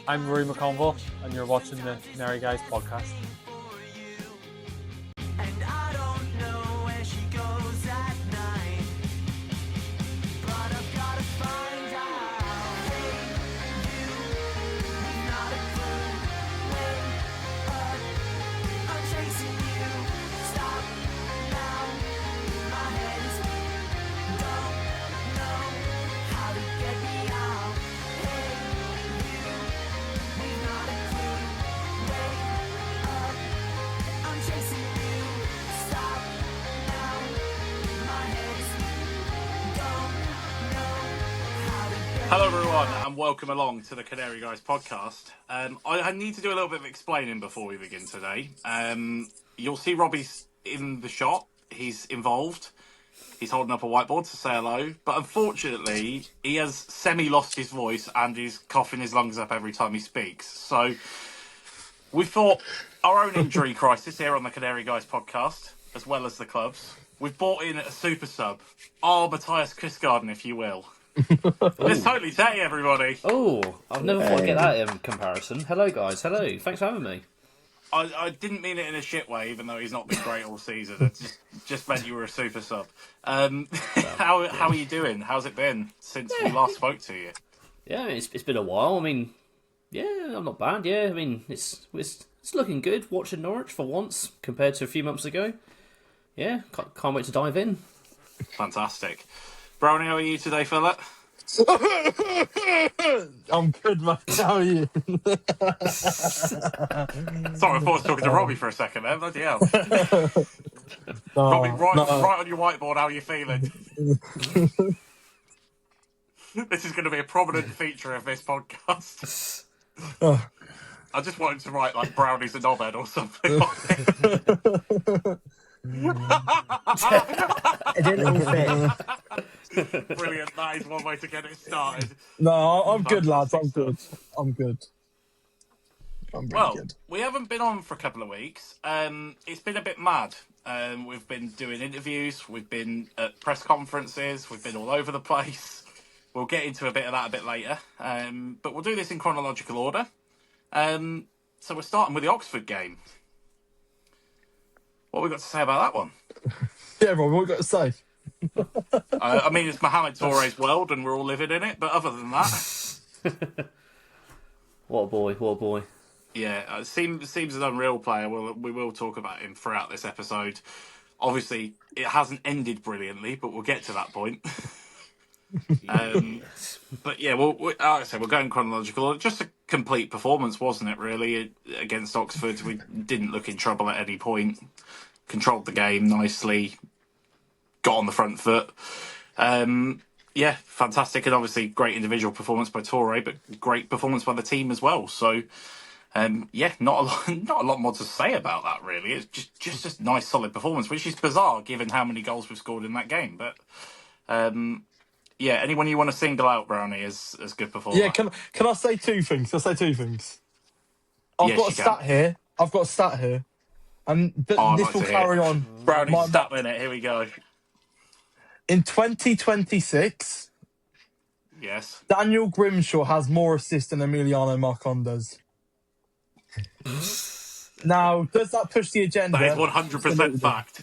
I'm Rory McConville, and you're watching the Canary Guys podcast. And I don't know where she goes at night, but I've gotta find out. Hey, you, not a clue. Wake up, I'm chasing you. Stop now, my head is spinning. Don't know how to get me out. Hey, you, not a clue. Wake up, I'm chasing you. Stop now, my head is spinning. Don't know how to get Hello everyone and welcome along to the Canary Guys podcast. I need to do a little bit of explaining before we begin today. You'll see Robbie's in the shot, he's involved, he's holding up a whiteboard to say hello, but unfortunately he has semi-lost his voice and he's coughing his lungs up every time he speaks. So we thought our own injury crisis here on the Canary Guys podcast, as well as the club's. We've brought in a super sub, our Matthias Christgarden, if you will. It's TotallyTettey, everybody. Oh, I've never thought I'd get that in comparison. Hello, guys. Hello. Thanks for having me. I didn't mean it in a shit way, even though he's not been great all season. It just meant you were a super sub. How are you doing? How's it been since we last spoke to you? Yeah, it's been a while. I mean, yeah, I'm not bad. Yeah, I mean, it's looking good watching Norwich for once compared to a few months ago. Yeah, can't wait to dive in. Fantastic. Brownie, how are you today, fella? I'm good, mate. How are you? Sorry, I thought I was talking to Robbie for a second there. Bloody hell. Robbie, right on your whiteboard, how are you feeling? This is going to be a prominent feature of this podcast. I just wanted to write, like, Brownie's a knobhead or something on it. It didn't all fit. Brilliant. That is one way to get it started. No, I'm good, lads. I'm good. I'm really good. We haven't been on for a couple of weeks. It's been a bit mad. We've been doing interviews. We've been at press conferences. We've been all over the place. We'll get into a bit of that a bit later. But we'll do this in chronological order. So we're starting with the Oxford game. What have we got to say about that one? Yeah, Rob, what you got to say? I mean, it's Mohamed Touré's world and we're all living in it. But other than that... What a boy. Yeah, seems an unreal player. We will talk about him throughout this episode. Obviously, it hasn't ended brilliantly, but we'll get to that point. But yeah, like I said, we're going chronological order. Just a complete performance, wasn't it, really, against Oxford? We didn't look in trouble at any point. Controlled the game nicely. Got on the front foot. Yeah, fantastic. And obviously, great individual performance by Touré, but great performance by the team as well. So, yeah, not a lot more to say about that, really. It's just a nice, solid performance, which is bizarre given how many goals we've scored in that game. But, yeah, anyone you want to single out, Brownie, as good performer? Yeah, can I say two things? I've got a stat here. And this will carry on. Brownie's stat minute, here we go. In 2026, Yes. Daniel Grimshaw has more assists than Emiliano Marcon does. Now, does that push the agenda? That is 100% fact.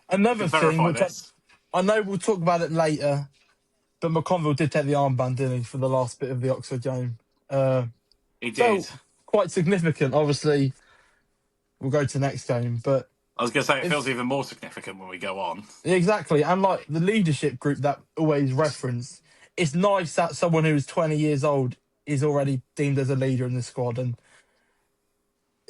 Another thing, verify which this. I know we'll talk about it later, but McConville did take the armband, didn't he, for the last bit of the Oxford game? He did. So, quite significant. Obviously, we'll go to the next game, but I was going to say, it feels even more significant when we go on. exactly. And like the leadership group that always referenced, it's nice that someone who is 20 years old is already deemed as a leader in the squad and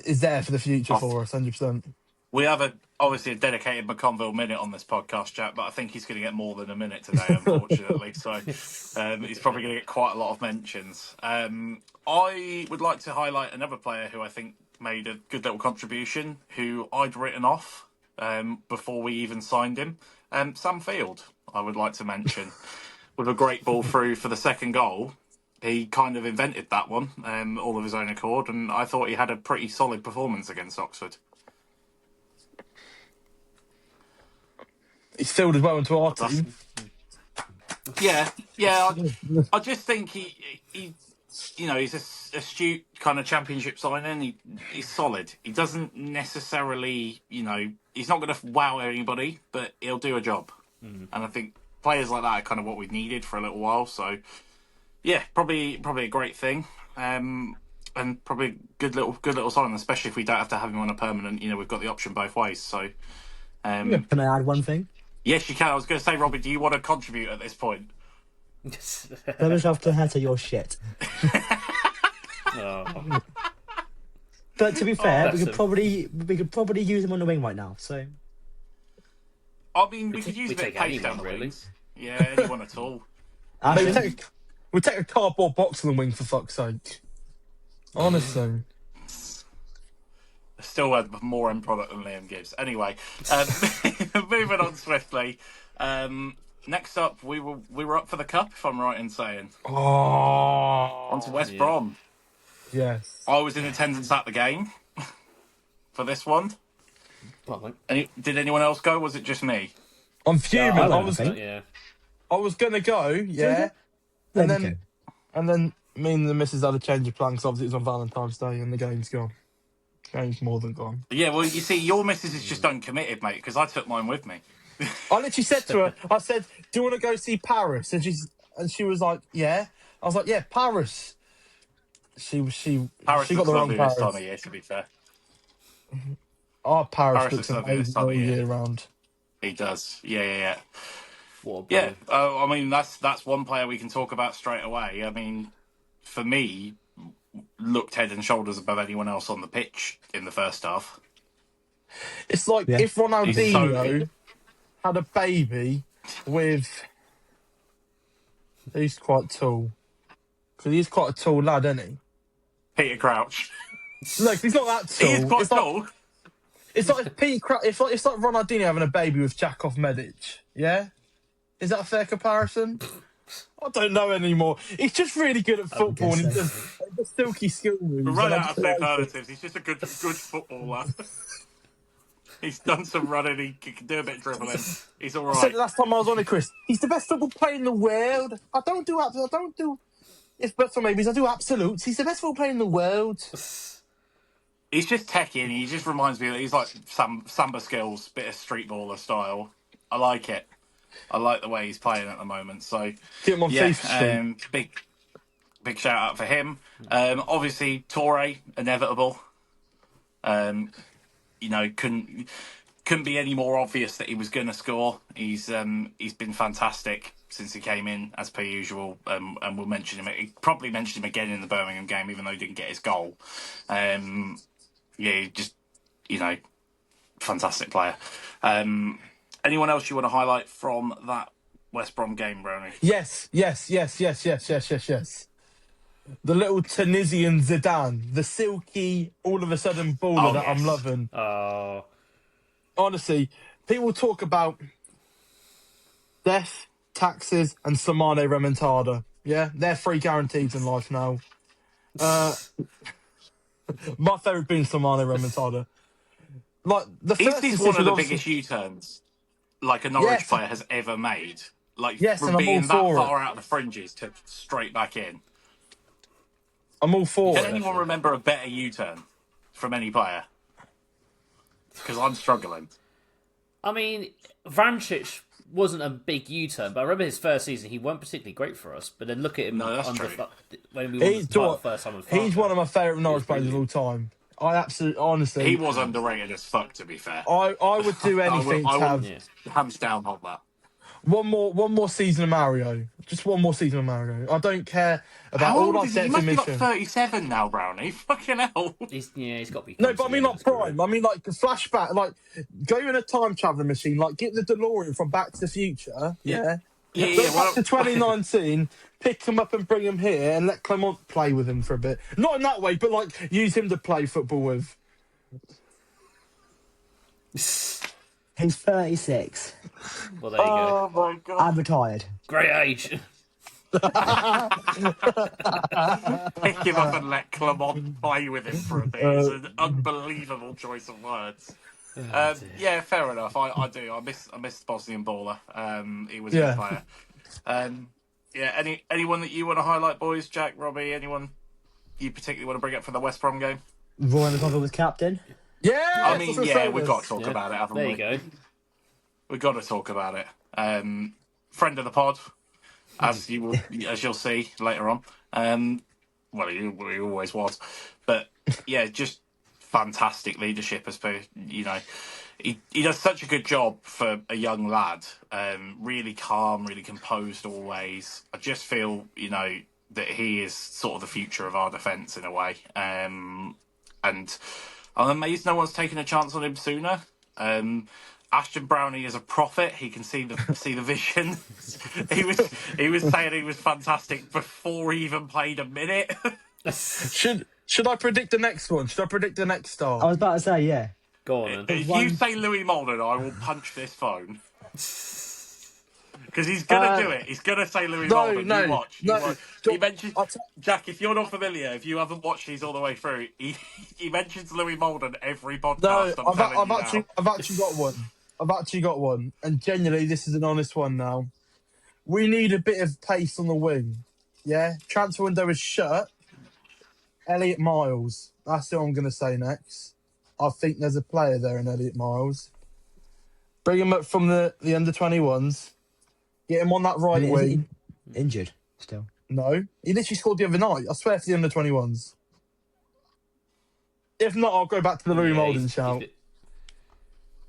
is there for the future for us, 100%. We have obviously a dedicated McConville minute on this podcast, Jack, but I think he's going to get more than a minute today, unfortunately. So he's probably going to get quite a lot of mentions. I would like to highlight another player who I think made a good little contribution, who I'd written off before we even signed him. Sam Field, I would like to mention, with a great ball through for the second goal. He kind of invented that one, all of his own accord, and I thought he had a pretty solid performance against Oxford. He's filled well into our team. Yeah. I just think he he's a astute kind of championship signing. He's solid. He doesn't necessarily, he's not going to wow anybody, but he'll do a job. And I think players like that are kind of what we've needed for a little while. So, yeah, probably a great thing. And probably good little sign, especially if we don't have to have him on a permanent. We've got the option both ways. So, Can I add one thing? yes, you can. I was going to say, Robbie, do you want to contribute at this point? Tell yourself to Hatter your shit. Oh. But to be fair, bless him. we could probably use him on the wing right now. So I mean, we could use we a bit of take pace down anyone, the really. wings. Yeah, anyone at all. Ashton, We take a cardboard box on the wing, for fuck's sake. Honestly. Still had more end product than Liam Gibbs. Anyway, moving on swiftly. Next up, we were up for the cup, if I'm right in saying. Oh. On to West Brom. Yes. I was in attendance at the game for this one. Well, Did anyone else go? Was it just me? I'm fuming. I I went, was I think. yeah. I was gonna go, yeah. And There you then me and the missus had a change of plans, 'cause obviously it was on Valentine's Day and the game's gone. Game's more than gone. Yeah, well, you see, your missus is just uncommitted, mate, because I took mine with me. I literally said to her, I said, "Do you want to go see Paris?" And she was like, "Yeah." I was like, "Yeah, Paris." Paris she looks got the wrong lovely this Paris. time of year, to be fair. Oh, Paris Paris looks looks lovely this amazing time all of year. year round. He does. Yeah. What a Yeah, ball. I mean, that's one player we can talk about straight away. I mean, for me, looked head and shoulders above anyone else on the pitch in the first half. It's like Yeah. if Ronaldinho He's had a baby with. He's quite tall. Because he's quite a tall lad, isn't he? Peter Crouch. Look, he's not that tall. He is quite it's like, tall. It's like it's like Ronaldinho having a baby with Jakov Medic. Yeah, is that a fair comparison? I don't know anymore. He's just really good at football, and he guess does the silky skill moves. We're running and I out of just like it. superlatives. He's just a good footballer. He's done some running. He can do a bit of dribbling. He's all I said right. it last time I was on it, Chris. He's the best football player in the world. I don't do. If but for maybe I do absolutes. He's the best football player in the world. He's just techie, and he just reminds me that he's like Samba skills, bit of street baller style. I like it. I like the way he's playing at the moment. So Get him on yeah, FIFA Street. big shout out for him. Obviously, Torre, inevitable. Couldn't be any more obvious that he was going to score. He's been fantastic since he came in, as per usual. And we'll mention him. He probably mentioned him again in the Birmingham game, even though he didn't get his goal. Just fantastic player. Anyone else you want to highlight from that West Brom game, Brownie? Yes. The little Tunisian Zidane, the silky, all of a sudden baller that I'm yes. loving. Oh. Honestly, people talk about death, taxes, and Samane Remontada. Yeah, they're free guarantees in life now. My favourite being Samane Remontada. Like the Is first this decision one of the obviously- biggest U-turns like a Norwich Yes. player has ever made? Like Yes, from and I'm being all that for far out of the fringes to straight back in. I'm all for Can it. anyone remember a better U-turn from any player? Because I'm struggling. I mean, Vrancic wasn't a big U-turn, but I remember his first season, he weren't particularly great for us. But then look at him No, that's true. when we won He's, the title first time. he's one of my favourite Norwich players of all time. I absolutely, honestly, He was underrated as fuck, to be fair. I would do anything I to have wouldn't hands down hold that. one more season of Mario. Just one more season of Mario. I don't care about How all old our is he? He depth must and be like mission. 37 now, Brownie. Fucking hell. He's got to be. No, but I mean like prime. I mean like the flashback. Like go in a time traveling machine. Like get the DeLorean from Back to the Future. Yeah. Yeah, Go yeah. back to 2019. Pick him up and bring him here, and let Clement play with him for a bit. Not in that way, but like use him to play football with. He's 36. Well, there you go. my god. I'm retired. Great age. Pick him up and let Clement play with him for a bit. It's an unbelievable choice of words. Yeah, fair enough. I do. I miss Bosnian baller. He was a good player. Yeah. Anyone that you want to highlight, boys? Jack, Robbie, anyone you particularly want to bring up for the West Brom game? Roy McGovern was captain. Yeah, I mean, yeah, we've got to talk Yeah. about it, haven't There we? you go. We've got to talk about it. Friend of the pod, as you'll see later on. Well, he always was, but yeah, just fantastic leadership. As per he does such a good job for a young lad. Really calm, really composed always. I just feel that he is sort of the future of our defence in a way. And I'm amazed no one's taken a chance on him sooner. Ashton Brownie is a prophet. He can see the vision. he was saying he was fantastic before he even played a minute. Should I predict the next one? Should I predict the next I star? was about to say, yeah. Go on, then. If you say Louis Molden, I will punch this phone. Because he's gonna do it. He's gonna say Louis Molden. No, you watch. no. He mentions Jack. If you're not familiar, if you haven't watched these all the way through, he mentions Louis Molden every podcast. No, I've actually got one. I've actually got one, and genuinely, this is an honest one now. We need a bit of pace on the wing. Yeah, transfer window is shut. Elliot Miles. That's what I'm going to say next. I think there's a player there in Elliot Miles. Bring him up from the under-21s. Get him on that right wing. Injured still. No, he literally scored the other night. I swear for the under-21s. If not, I'll go back to the Louis Molden shout.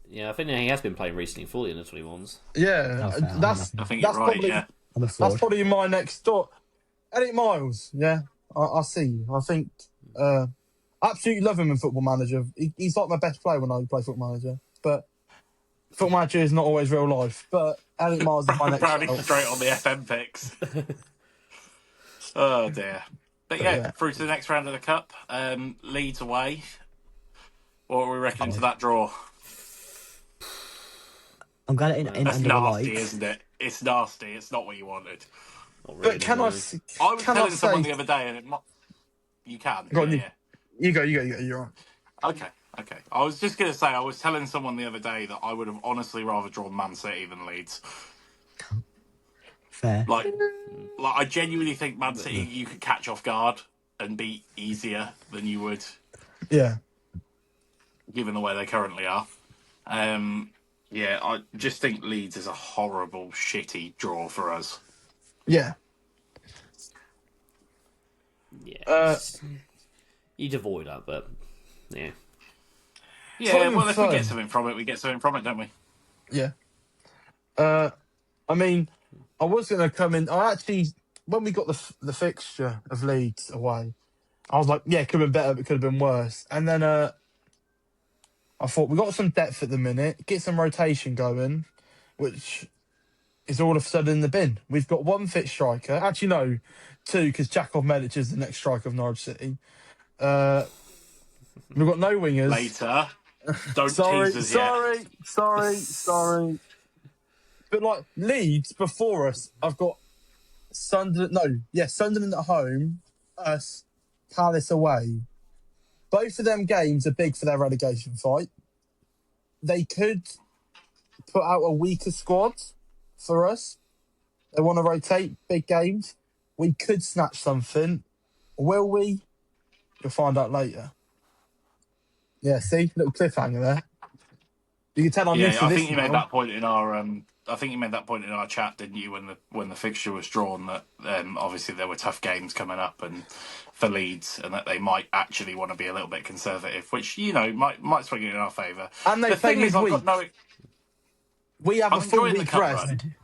Yeah, I think he has been playing recently for the under-21s. Yeah, I think you're right. Yeah, that's probably my next thought. Elliot Miles, yeah, I see. I think absolutely love him in Football Manager. He's like my best player when I play Football Manager. But Football Manager is not always real life. But Elliot Miles is my next. Browning straight on the FM picks. Oh dear. But yeah, through to the next round of the cup. Leeds away. What are we reckoning to that draw? I'm glad it in That's under the nasty, lights. isn't it? It's nasty. It's not what you wanted. Not really, But can I? no. I was Can telling I someone say? the other day, and you can. Go on, yeah. You go. You're right. Okay. I was just going to say, I was telling someone the other day that I would have honestly rather drawn Man City than Leeds. Fair. Like I genuinely think Man City you could catch off guard and beat easier than you would, Yeah. given the way they currently are. Yeah, I just think Leeds is a horrible, shitty draw for us. Yeah. Yeah. You'd avoid that, but yeah. Yeah, Fun, well, if we fun. get something from it, we get something from it, don't we? Yeah. I mean, I was going to come in. I actually, when we got the fixture of Leeds away, I was like, yeah, it could have been better, but it could have been worse. And then I thought we got some depth at the minute, get some rotation going, which is all of a sudden in the bin. We've got one fit striker. Actually, no, two, because Jakov Medic is the next striker of Norwich City. We've got no wingers. Later. Don't tease us yet. Sorry. But like Leeds before us, I've got Sunderland at home, us, Palace away. Both of them games are big for their relegation fight. They could put out a weaker squad for us. They want to rotate big games. We could snatch something. Will we? You'll find out later. Yeah, see? Little cliffhanger there. You can tell I'm used to I this think you now. made that point in our. I think you made that point in our chat, didn't you? When the fixture was drawn, that obviously there were tough games coming up, and for Leeds, and that they might actually want to be a little bit conservative, which might swing it in our favour. And they The play thing is, I've midweek. got no. We have I'm a full enjoying the week cup rest. run.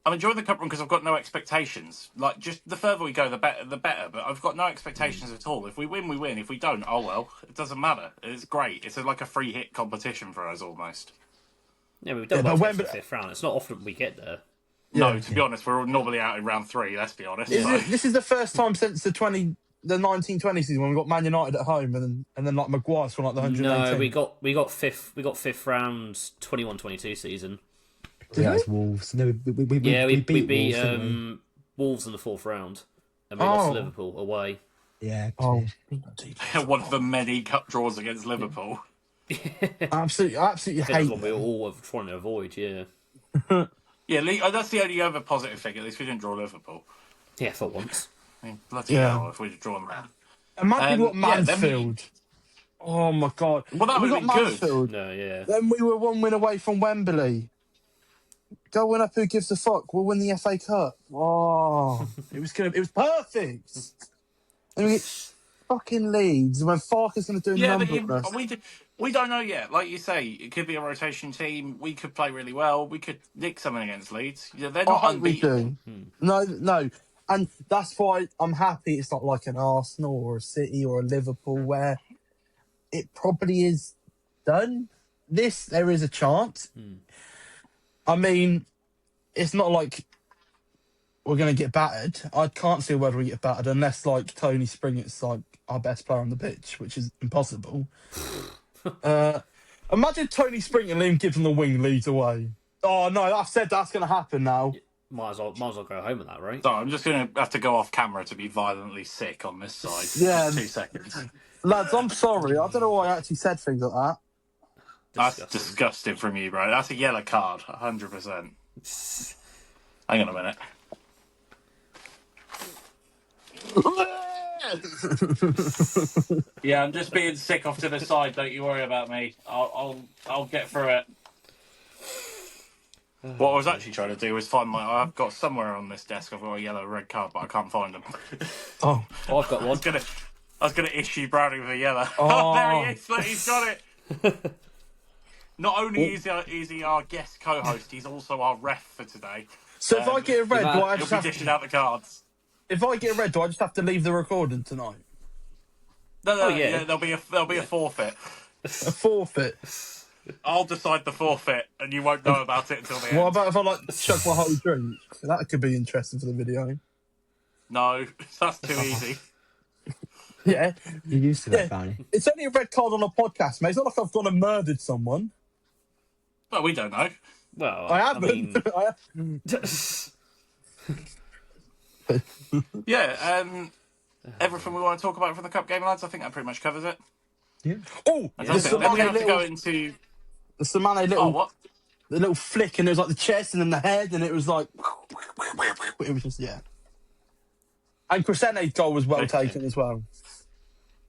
I'm enjoying the cup run because I've got no expectations. Like, just the further we go, the better. But I've got no expectations at all. If we win, we win. If we don't, oh well. It doesn't matter. It's great. It's like a free hit competition for us almost. Yeah, we've done but well when- for the fifth round. It's not often we get there. No, to be honest, we're normally out in round 3. Let's be honest. So- This is the first time since the 1920 season when we got Man United at home and then like Maguire scored like the 118. No, we got fifth round 21-22 season. Yeah, it's Wolves. No, we beat beat Wolves, didn't we? Wolves in the fourth round, and we lost to Liverpool away. Yeah. Oh, one of the many cup draws against Liverpool. absolutely I think that's hate what we them. all were trying to avoid. Yeah, Yeah, that's the only other positive thing. At least we didn't draw Liverpool. Yeah, for once. I mean, bloody Yeah. hell, if we'd have drawn that. Imagine what Yeah, Mansfield. Oh my god. Well, that If we would got have been good. Mansfield. No, yeah. Then we were 1 win away from Wembley. Going up, who gives a fuck? We'll win the FA Cup. Oh, it was perfect. And we get fucking Leeds when Farker's going to do a Yeah, number on us. we don't know yet. Like you say, it could be a rotation team. We could play really well. We could nick something against Leeds. Yeah, they're I not hope we unbeatable. do. No. And that's why I'm happy it's not like an Arsenal or a City or a Liverpool where it probably is done. There is a chance. I mean, it's not like we're going to get battered. I can't see a world where we get battered unless, like, Tony Springett's, like, our best player on the pitch, which is impossible. Imagine Tony Springett and Liam Gibbs on the wing leads away. Oh, no, I've said that's going to happen now. Might as well go home with that, right? So I'm just going to have to go off camera to be violently sick on this side. Yeah. Just 2 seconds. Lads, I'm sorry. I don't know why I actually said things like that. That's disgusting from you, bro. That's a yellow card, 100%. Hang on a minute. Yeah, I'm just being sick off to the side. Don't you worry about me. I'll get through it. What I was actually trying to do was find I've got somewhere on this desk. I've got a yellow red card, but I can't find them. Oh, Oh, I've got I one. was gonna issue Browning with a yellow. Oh. There he is. Look, he's got it. Not only is he our guest co-host, he's also our ref for today. so if I get a red, do I He'll just be have dishing to, out the cards. if I get a red, do I just have to leave the recording tonight? No, Oh, yeah. there'll be a forfeit. A forfeit. I'll decide the forfeit, and you won't know about it until the What end. about if I like chug my whole drink? That could be interesting for the video. No, that's too easy. Yeah, You're used to that, Brownie. it's only a red card on a podcast, mate. It's not like I've gone and murdered someone. Well, we don't know. Well, I haven't. mean, Yeah, everything we want to talk about for the cup game, lads, I think that pretty much covers it. Yeah. Oh, And the that's it. Then we Samane have to go little, into... the Samane little, Oh, what? the little flick, and it was like the chest and then the head, and it was like, it was just, yeah. And Crescente's goal was well taken as well.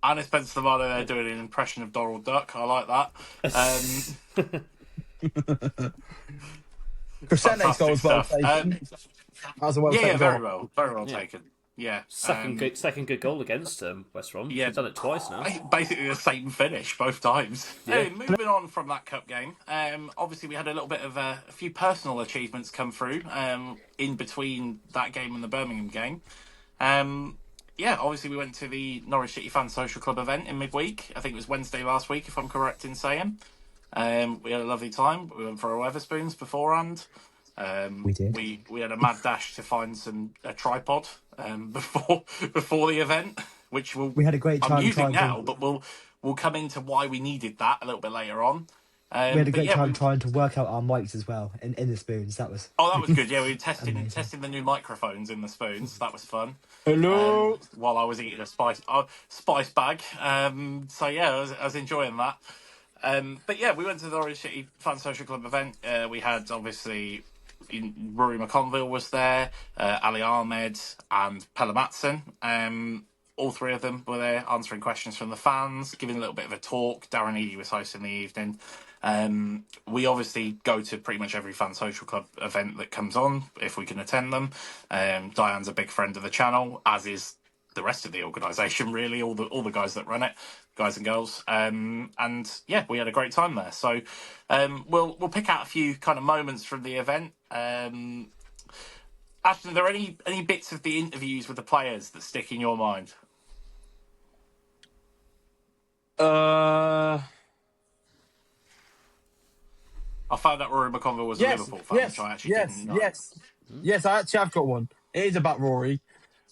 Anna Spencer Lamano there doing an impression of Donald Duck. I like that. Crescente's goal was well fantastic taken. stuff. That was a well Yeah, taken very goal. well taken. Yeah. second good goal against West Brom. Yeah. He's done it twice now. Basically the same finish both times. Yeah. Anyway, moving on from that cup game, obviously we had a little bit of a few personal achievements come through in between that game and the Birmingham game. Yeah, obviously we went to the Norwich City Fan Social Club event in midweek. I think it was Wednesday last week, if I'm correct in saying. We had a lovely time. We went for our Weatherspoons beforehand. We did. We had a mad dash to find a tripod before the event, which We had a great time I'm using trying to- now, but we'll come into why we needed that a little bit later on. We had a but great yeah, time trying to work out our mics as well in the spoons. That was that was good. Yeah, we were testing the new microphones in the spoons. That was fun. Hello. While I was eating a spice bag. So yeah, I was enjoying that. But yeah, we went to the Norwich City Fan Social Club event. We had obviously Rory McConville was there, Ali Ahmed and Pella Matson. All three of them were there answering questions from the fans, giving a little bit of a talk. Darren Eady was hosting the evening. We obviously go to pretty much every Fan Social Club event that comes on if we can attend them. Diane's a big friend of the channel, as is the rest of the organisation, really, all the guys that run it, guys and girls. And yeah, we had a great time there. So we'll pick out a few kind of moments from the event. Ashton, are there any bits of the interviews with the players that stick in your mind? Uh, I found out Rory McConville was a Liverpool fan, which I actually didn't know. Yes, I actually have got one. It is about Rory.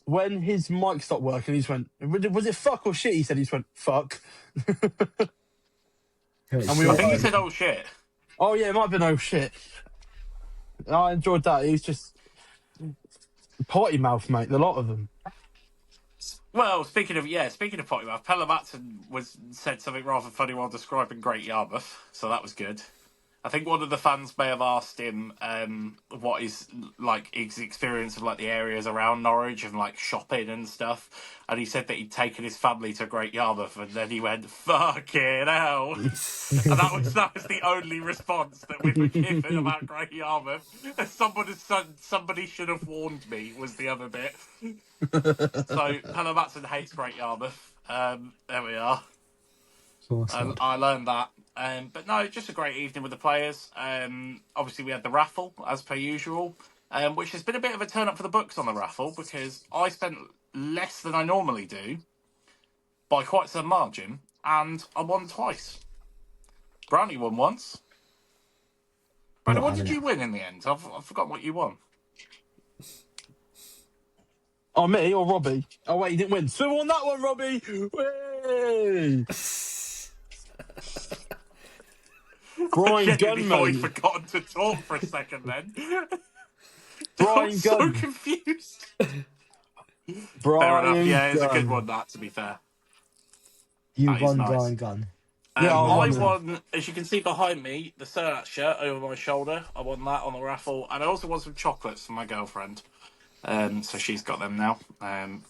When his mic stopped working, he just went, was it fuck or shit? He said, he just went, fuck. and we I think he said, "Oh shit." Oh, yeah, it might have been oh shit. I enjoyed that. He's just potty mouth, mate. A lot of them. Well, speaking of potty mouth, Pella Matson said something rather funny while describing Great Yarmouth, so that was good. I think one of the fans may have asked him what is like his experience of like the areas around Norwich and like shopping and stuff, and he said that he'd taken his family to Great Yarmouth, and then he went "fucking hell," and that was the only response that we were given about Great Yarmouth. Somebody should have warned me was the other bit. So Hannah Matson hates Great Yarmouth. There we are. I learned that. But no, just a great evening with the players. Obviously, we had the raffle, as per usual, which has been a bit of a turn up for the books on the raffle because I spent less than I normally do by quite some margin, and I won twice. Brownie won once. Brownie, what did you win in the end? I've forgotten what you won. Oh, me or Robbie? Oh, wait, you didn't win. Swim on that one, Robbie! Whey! Brian I genuinely thought he'd Gunn, mate. forgotten to talk for a second then. Brian I'm so Gunn. confused. Fair enough. Brian Yeah, it's a good Gunn. one, that, to be fair. You That is won, nice. Brian Gunn. Yeah, I I won. won, as you can see behind me, the Serrat shirt over my shoulder. I won that on the raffle, and I also won some chocolates for my girlfriend. So she's got them now,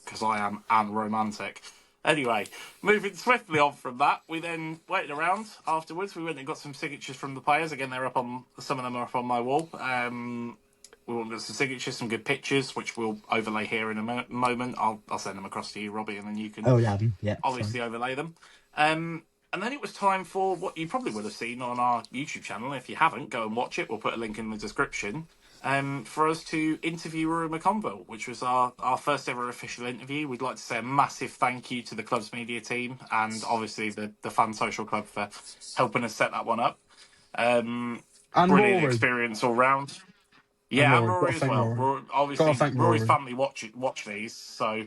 because I am unromantic. Anyway, moving swiftly on from that, we then waited around afterwards. We went and got some signatures from the players. Again, they're up on, some of them are up on my wall. We want to get some signatures, some good pictures, which we'll overlay here in a moment. I'll send them across to you, Robbie, and then you can Oh, yeah, obviously overlay them. And then it was time for what you probably would have seen on our YouTube channel. If you haven't, go and watch it. We'll put a link in the description. For us to interview Rory McConville, which was our first ever official interview. We'd like to say a massive thank you to the club's media team and obviously the Fan Social Club for helping us set that one up. And Brilliant Rory. experience all round. Yeah, and Rory. Rory Gotta as thank well. Rory. Obviously, Gotta thank Rory's Rory. family watch these, so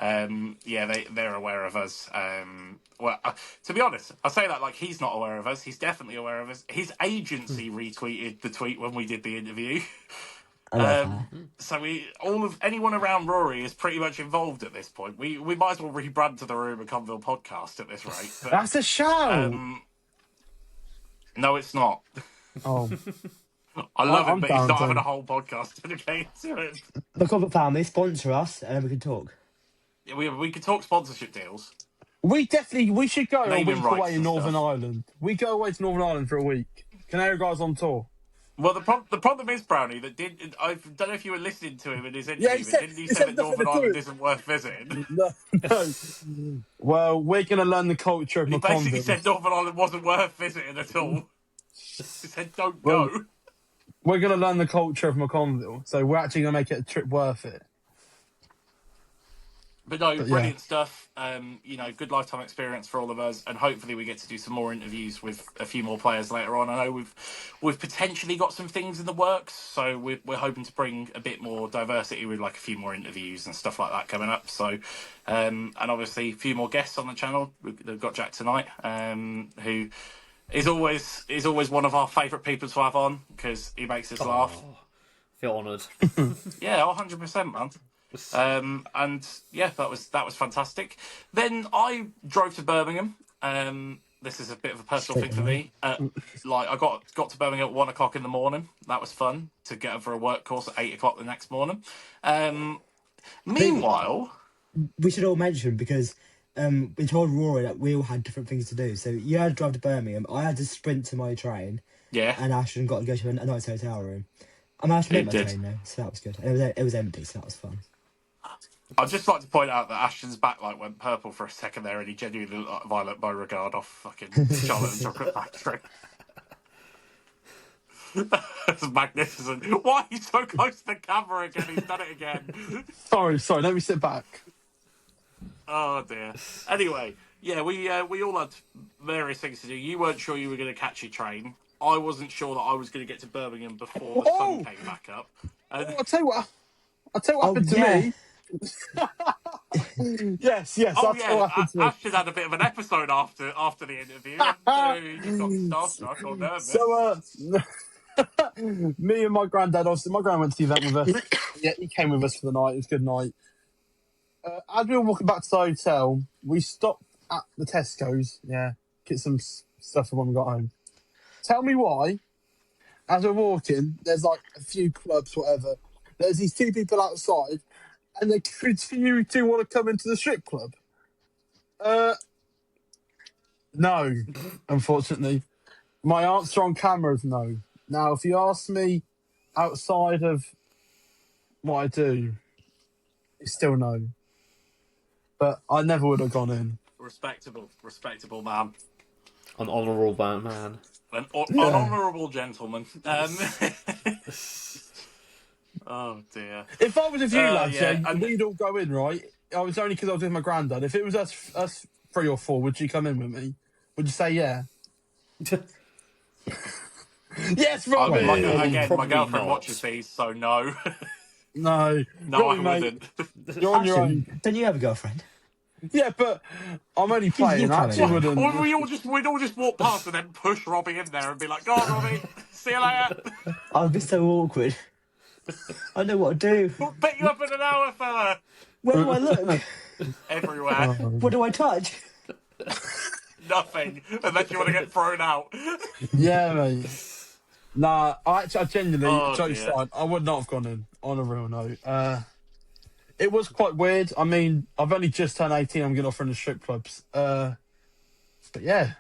yeah, they're aware of us. To be honest, I say that like he's not aware of us. He's definitely aware of us. His agency retweeted the tweet when we did the interview. I love that. So anyone around Rory is pretty much involved at this point. We might as well rebrand to the Rory McConville podcast at this rate. But, That's a shout! no, it's not. Oh. I love I'm it, but he's down not to- having a whole podcast dedicated to it. The Cobbett family sponsor us, and then we can talk. Yeah, we could talk sponsorship deals. We should go a Naming week rights away in and Northern stuff. Ireland. We go away to Northern Ireland for a week. Canary guys on tour. Well, the problem is, Brownie, that I don't know if you were listening to him in his interview, Yeah, he but said- didn't he he say said that nothing Northern to do Ireland it. isn't worth visiting? No. Well, we're going to learn the culture of He basically McConville. said Northern Ireland wasn't worth visiting at all. He said, don't go. We're going to learn the culture of McConville, so we're actually going to make it a trip worth it. But no, yeah. brilliant stuff. Good lifetime experience for all of us, and hopefully we get to do some more interviews with a few more players later on. I know we've potentially got some things in the works, so we're hoping to bring a bit more diversity with like a few more interviews and stuff like that coming up. So, and obviously a few more guests on the channel. We've got Jack tonight, who is always one of our favourite people to have on because he makes us laugh. Feel honoured. Yeah, 100%, man. And yeah, that was fantastic. Then I drove to Birmingham. This is a bit of a personal thing for me. Like I got to Birmingham at 1 o'clock in the morning. That was fun to get up for a work course at 8 o'clock the next morning. Meanwhile, We should all mention, because we told Rory that we all had different things to do. So you had to drive to Birmingham. I had to sprint to my train. yeah, And Ashton got to go to a nice hotel room. I Ashton made my did. train though, so that was good. It was empty, so that was fun. I'd just like to point out that Ashton's backlight went purple for a second there, and he genuinely looked like Violet Beauregard off fucking Charlotte and Chocolate Factory. That's magnificent. Why are you so close to the camera again? He's done it again. Sorry, let me sit back. Oh dear. Anyway, yeah, we all had various things to do. You weren't sure you were going to catch your train. I wasn't sure that I was going to get to Birmingham before the sun came back up. And I'll tell you what happened to me. yes, oh that's what happened to me. Ashton had a bit of an episode after the interview. He got starstruck or nervous. So, me and my granddad, obviously, my granddad went to the event with us. Yeah, he came with us for the night. It was a good night. As we were walking back to the hotel, we stopped at the Tesco's. Yeah, get some stuff for when we got home. Tell me why as we're walking, there's like a few clubs, whatever. There's these two people outside, and they continue to want to come into the strip club. No, unfortunately. My answer on camera is no. Now, if you ask me outside of what I do, it's still no. But I never would have gone in. Respectable man. An honourable man. An Yeah. honourable gentleman. Oh dear. If I was with you, lads, yeah, yeah, and- we'd all go in, right? I was only because I was with my granddad. If it was us three or four, would you come in with me? Would you say yeah? Yes, Robbie. My Probably girlfriend not. watches these, so no. No, No, Robbie, I mate, wouldn't. you're on your Ashton, own. don't you have a girlfriend? Yeah, but I'm only playing. you I come actually in. wouldn't. Or we'd all just walk past and then push Robbie in there and be like, "Go on, Robbie, see you later. I'd be so awkward. I know what to do. We'll pick you up in an hour, fella." Where do I look? Everywhere, What do I touch? nothing, unless you want to get thrown out. Yeah, mate. Nah, I genuinely, Oh, jokes dear. aside, I would not have gone in, on a real note. It was quite weird. I mean, I've only just turned 18, I'm getting off in the strip clubs. But yeah.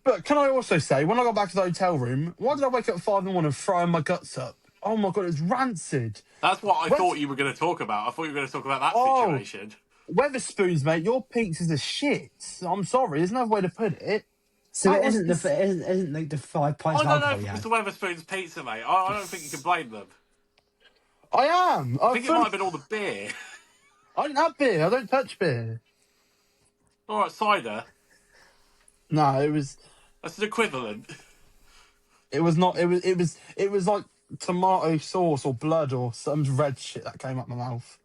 But can I also say, when I got back to the hotel room, why did I wake up at 5 in the morning throwing my guts up? Oh my God, it was rancid. That's what I What? thought you were going to talk about. I thought you were going to talk about that Oh. situation. Weatherspoons, mate, your pizzas are shit. I'm sorry, there's no other way to put it. So That it was isn't isn't like the 5 pints I of don't know alcohol if you it was had. the Weatherspoons pizza, mate. I don't think you can blame them. I am. I think it might have been all the beer. I don't have beer. I don't touch beer. All right, cider. No, it was. That's an equivalent. It was not. It was like tomato sauce or blood or some red shit that came up my mouth.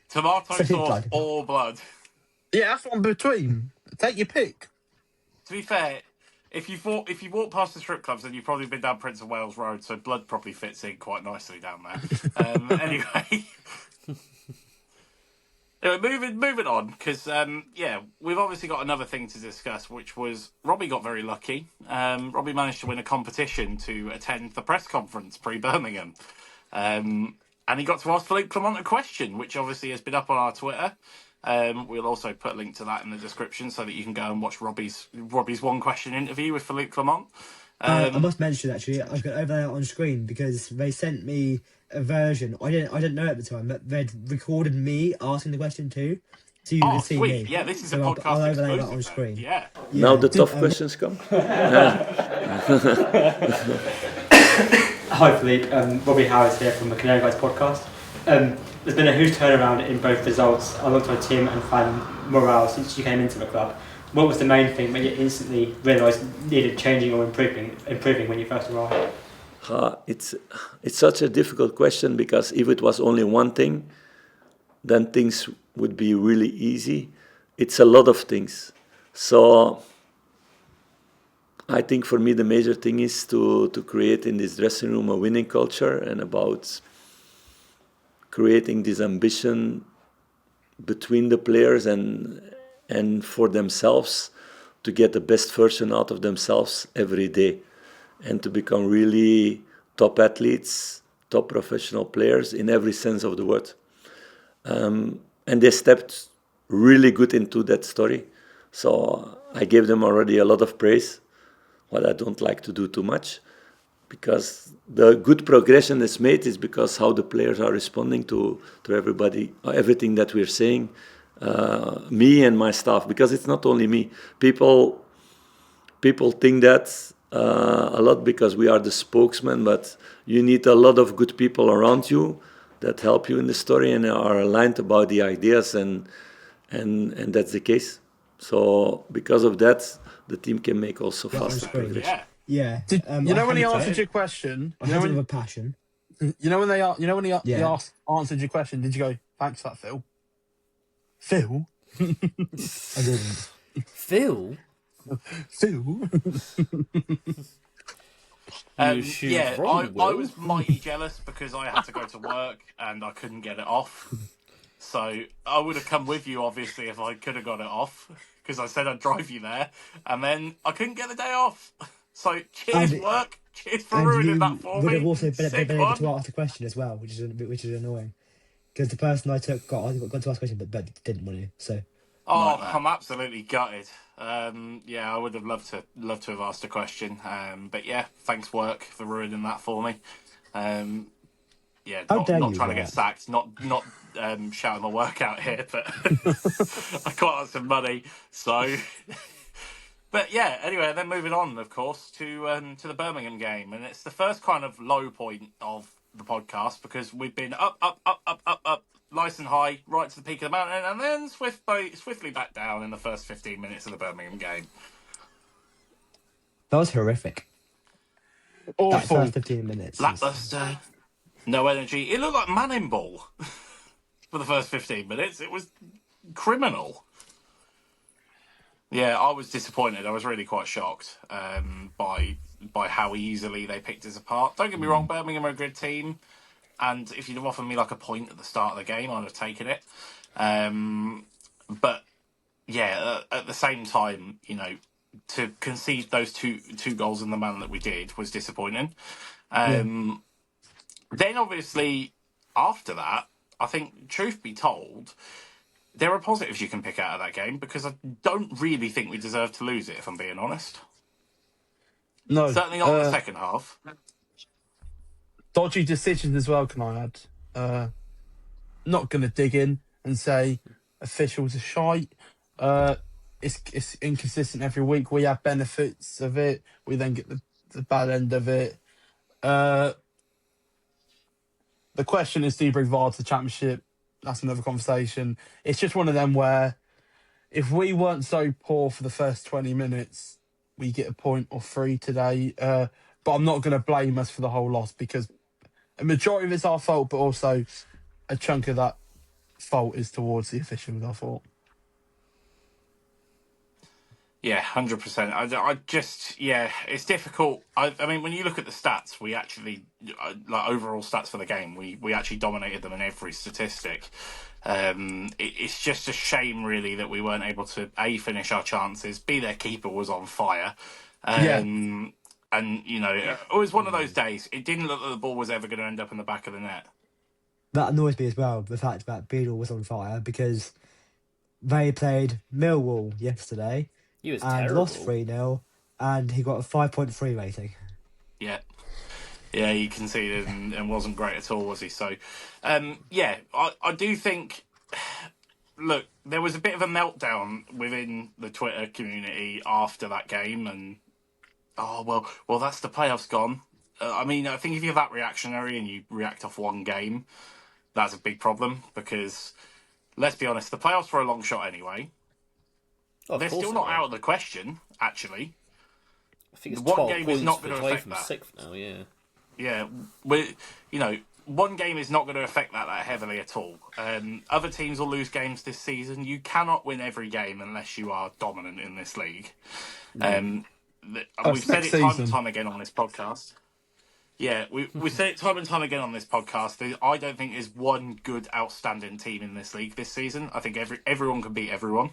Tomato Flipping sauce blood. or blood. Yeah, that's one between. Take your pick. To be fair, if you walk past the strip clubs, then you've probably been down Prince of Wales Road, so blood probably fits in quite nicely down there. Anyway. Anyway, moving on, because we've obviously got another thing to discuss, which was Robbie got very lucky. Robbie managed to win a competition to attend the press conference pre-Birmingham, and he got to ask Philippe Clement a question, which obviously has been up on our Twitter. We'll also put a link to that in the description so that you can go and watch Robbie's one question interview with Philippe Clement. I must mention actually, I've got over there on screen because they sent me a version. I didn't know at the time, but they'd recorded me asking the question too, so you Oh, could see sweet! me. Yeah, this is So a I'll podcast overlay exclusive. that on screen. Yeah. Now the tough questions come. Hi Philippe, Robbie Howard here from the Canary Guys podcast. There's been a huge turnaround in both results alongside team and fan morale since you came into the club. What was the main thing that you instantly realised needed changing or improving when you first arrived? It's such a difficult question because if it was only one thing, then things would be really easy. It's a lot of things. So I think for me the major thing is to create in this dressing room a winning culture and about creating this ambition between the players and for themselves to get the best version out of themselves every day and to become really top athletes, top professional players in every sense of the word. And they stepped really good into that story. So I gave them already a lot of praise, what I don't like to do too much, because the good progression is made is because how the players are responding to everybody, everything that we're saying, me and my staff, because it's not only me. People think that a lot because we are the spokesman, but you need a lot of good people around you that help you in the story and are aligned about the ideas, and that's the case. So because of that, the team can make also faster progression. Yeah. Yeah. You know I when he had to- answered your question? I You know had it when, with a passion. you know when they are. You know when he Yeah. answered your question. Did you go thanks for that, Phil? Phil. I didn't. Phil? Phil. shoot Yeah, wrong, I Will. was mighty jealous because I had to go to work and I couldn't get it off. So I would have come with you, obviously, if I could have got it off, because I said I'd drive you there, and then I couldn't get the day off. So cheers, And- work. Cheers for And ruining you that for would me. have also Sick been able one. to ask the question as well, which is annoying. Because the person I took got to ask the question, but didn't want to. So Oh, Nightmare. I'm absolutely gutted. Yeah, I would have loved to have asked a question. But yeah, thanks work for ruining that for me. Yeah, How not dare not you, trying to get Work? sacked, not shouting my work out here, but I got out some money, so. But yeah, anyway, then moving on, of course, to the Birmingham game, and it's the first kind of low point of the podcast because we've been up, nice and high, right to the peak of the mountain, and then swiftly back down in the first 15 minutes of the Birmingham game. That was horrific. That Awful. first 15 minutes. Lackluster, no energy. It looked like Manning Ball for the first 15 minutes. It was criminal. Yeah, I was disappointed. I was really quite shocked by how easily they picked us apart. Don't get me wrong, Birmingham are a good team, and if you'd have offered me like a point at the start of the game, I'd have taken it. But yeah, at the same time, to concede those two goals in the manner that we did was disappointing. Then obviously after that, I think, truth be told, there are positives you can pick out of that game because I don't really think we deserve to lose it, if I'm being honest. No. Certainly not in the second half. Dodgy decisions as well, can I add? Not going to dig in and say officials are shite. It's inconsistent every week. We have benefits of it. We then get the bad end of it. The question is, do you bring VAR to the Championship? That's another conversation. It's just one of them where if we weren't so poor for the first 20 minutes, we get a point or three today. But I'm not going to blame us for the whole loss because a majority of it's our fault, but also a chunk of that fault is towards the officials, I thought. Yeah, 100%. I just, yeah, it's difficult. I mean, when you look at the stats, we actually, like overall stats for the game, we actually dominated them in every statistic. It's just a shame, really, that we weren't able to, A, finish our chances, B, their keeper was on fire. And, it was one of those days. It didn't look like the ball was ever going to end up in the back of the net. That annoys me as well, the fact that Beadle was on fire, because they played Millwall yesterday He was and terrible. lost 3-0, and he got a 5.3 rating. Yeah. Yeah, he conceded and wasn't great at all, was he? So, I do think, look, there was a bit of a meltdown within the Twitter community after that game, and, well, that's the playoffs gone. I mean, I think if you're that reactionary and you react off one game, that's a big problem, because, let's be honest, the playoffs were a long shot anyway. Of They're course still they not were. out of the question, actually. I think it's one 12 game is points not gonna away affect from that. sixth now, yeah. Yeah, one game is not going to affect that heavily at all. Other teams will lose games this season. You cannot win every game unless you are dominant in this league. We've said next it time season. and time again on this podcast. Yeah, we said it time and time again on this podcast. I don't think there's one good, outstanding team in this league this season. I think everyone can beat everyone.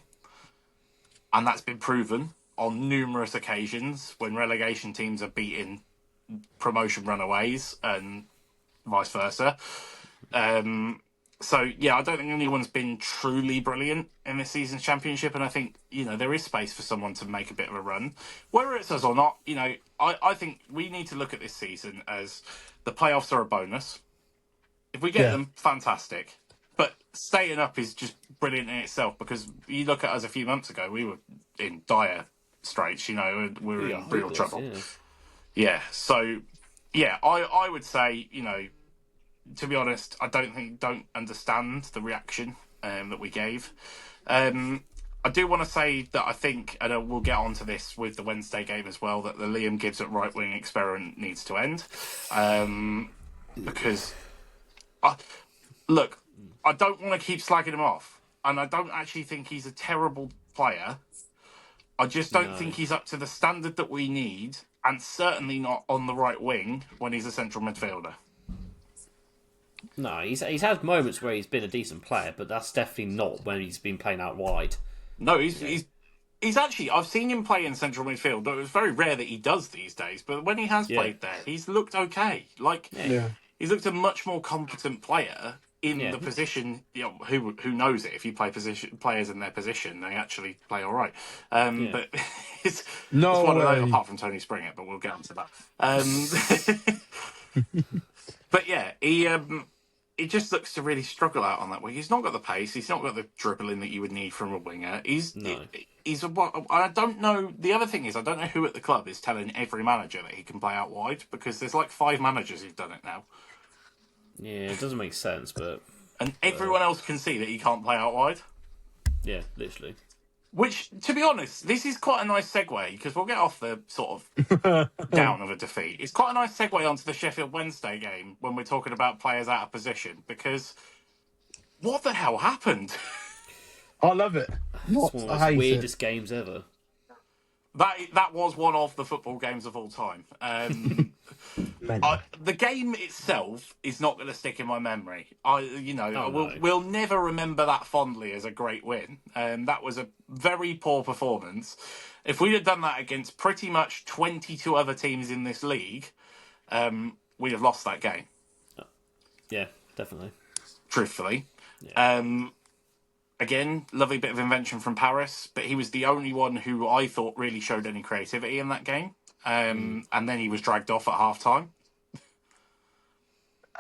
And that's been proven on numerous occasions when relegation teams are beating promotion runaways and vice versa. So yeah, I don't think anyone's been truly brilliant in this season's championship, and I think there is space for someone to make a bit of a run, whether it's us or not. I think we need to look at this season as the playoffs are a bonus. If we get them, fantastic. But staying up is just brilliant in itself, because you look at us a few months ago, we were in dire straits. We were in real trouble. Yeah. Yeah, so, yeah, I would say, to be honest, I don't understand the reaction that we gave. I do want to say that I think, and we'll get onto this with the Wednesday game as well, that the Liam Gibbs at right-wing experiment needs to end. Because, look, I don't want to keep slagging him off, and I don't actually think he's a terrible player. I just don't think he's up to the standard that we need, and certainly not on the right wing when he's a central midfielder. No, he's had moments where he's been a decent player, but that's definitely not when he's been playing out wide. No, he's He's actually, I've seen him play in central midfield, though it's very rare that he does these days. But when he has Yeah. played there, he's looked okay. Like, Yeah. he's looked a much more competent player in Yeah. the position. You know, who knows it? If you play players in their position, they actually play all right. But it's No one of those, way. apart from Tony Springer, but we'll get onto that. But yeah, he just looks to really struggle out on that wing. He's not got the pace. He's not got the dribbling that you would need from a winger. He's I don't know. The other thing is, I don't know who at the club is telling every manager that he can play out wide, because there's like 5 managers who've done it now, Yeah, it doesn't make sense, but and everyone else can see that he can't play out wide. yeah, literally. Which, to be honest, this is quite a nice segue, because we'll get off the sort of down of a defeat. It's quite a nice segue onto the Sheffield Wednesday game when we're talking about players out of position, because what the hell happened? I love it. It's one of I the hate weirdest games ever. That was one of the football games of all time. The game itself is not going to stick in my memory. We'll never remember that fondly as a great win. That was a very poor performance. If we'd have done that against pretty much 22 other teams in this league, we'd have lost that game. Yeah, definitely. Truthfully. Yeah. Again, lovely bit of invention from Paris, but he was the only one who I thought really showed any creativity in that game. And then he was dragged off at half-time.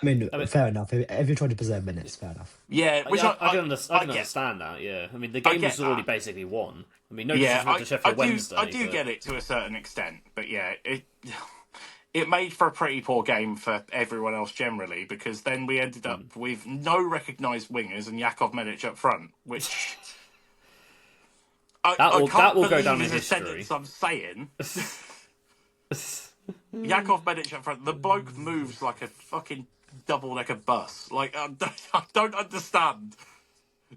I mean, fair enough. If you're trying to preserve minutes, fair enough. Yeah, which I can understand that. Yeah, I mean the game was already basically won. I mean, no disrespect to Sheffield Wednesday. I do get it to a certain extent, but yeah, it made for a pretty poor game for everyone else generally, because then we ended up with no recognised wingers and Jakov Medic up front, which that will go down in is a history. sentence I'm saying. Jakov Medic up front, the bloke moves like a fucking double-decker bus. Like, I don't understand.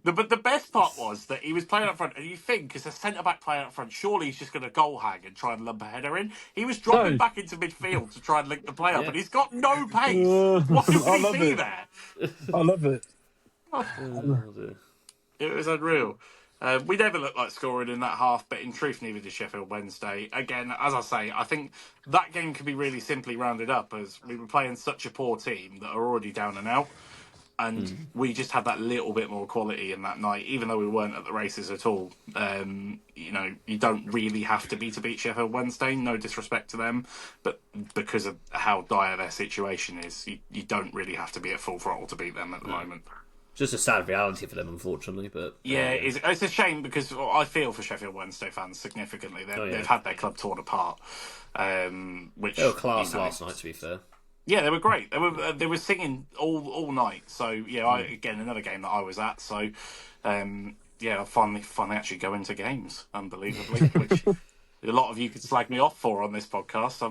But the best part was that he was playing up front, and you think, as a centre-back playing up front, surely he's just going to goal hang and try and lump a header in. He was dropping back into midfield to try and link the play up, and he's got no pace. What did we see there? I love it. It was unreal. We never looked like scoring in that half, but in truth, neither did Sheffield Wednesday. Again, as I say, I think that game can be really simply rounded up as we were playing such a poor team that are already down and out. And we just had that little bit more quality in that night, even though we weren't at the races at all. You don't really have to beat Sheffield Wednesday, no disrespect to them, but because of how dire their situation is, you don't really have to be at full throttle to beat them at the moment. Just a sad reality for them, unfortunately. But yeah, it's a shame, because I feel for Sheffield Wednesday fans significantly. They've had their club torn apart. Which they were class last night, to be fair. Yeah, they were great. They were singing all night. So yeah, again another game that I was at. So I finally actually go into games, unbelievably, which a lot of you could slag me off for on this podcast.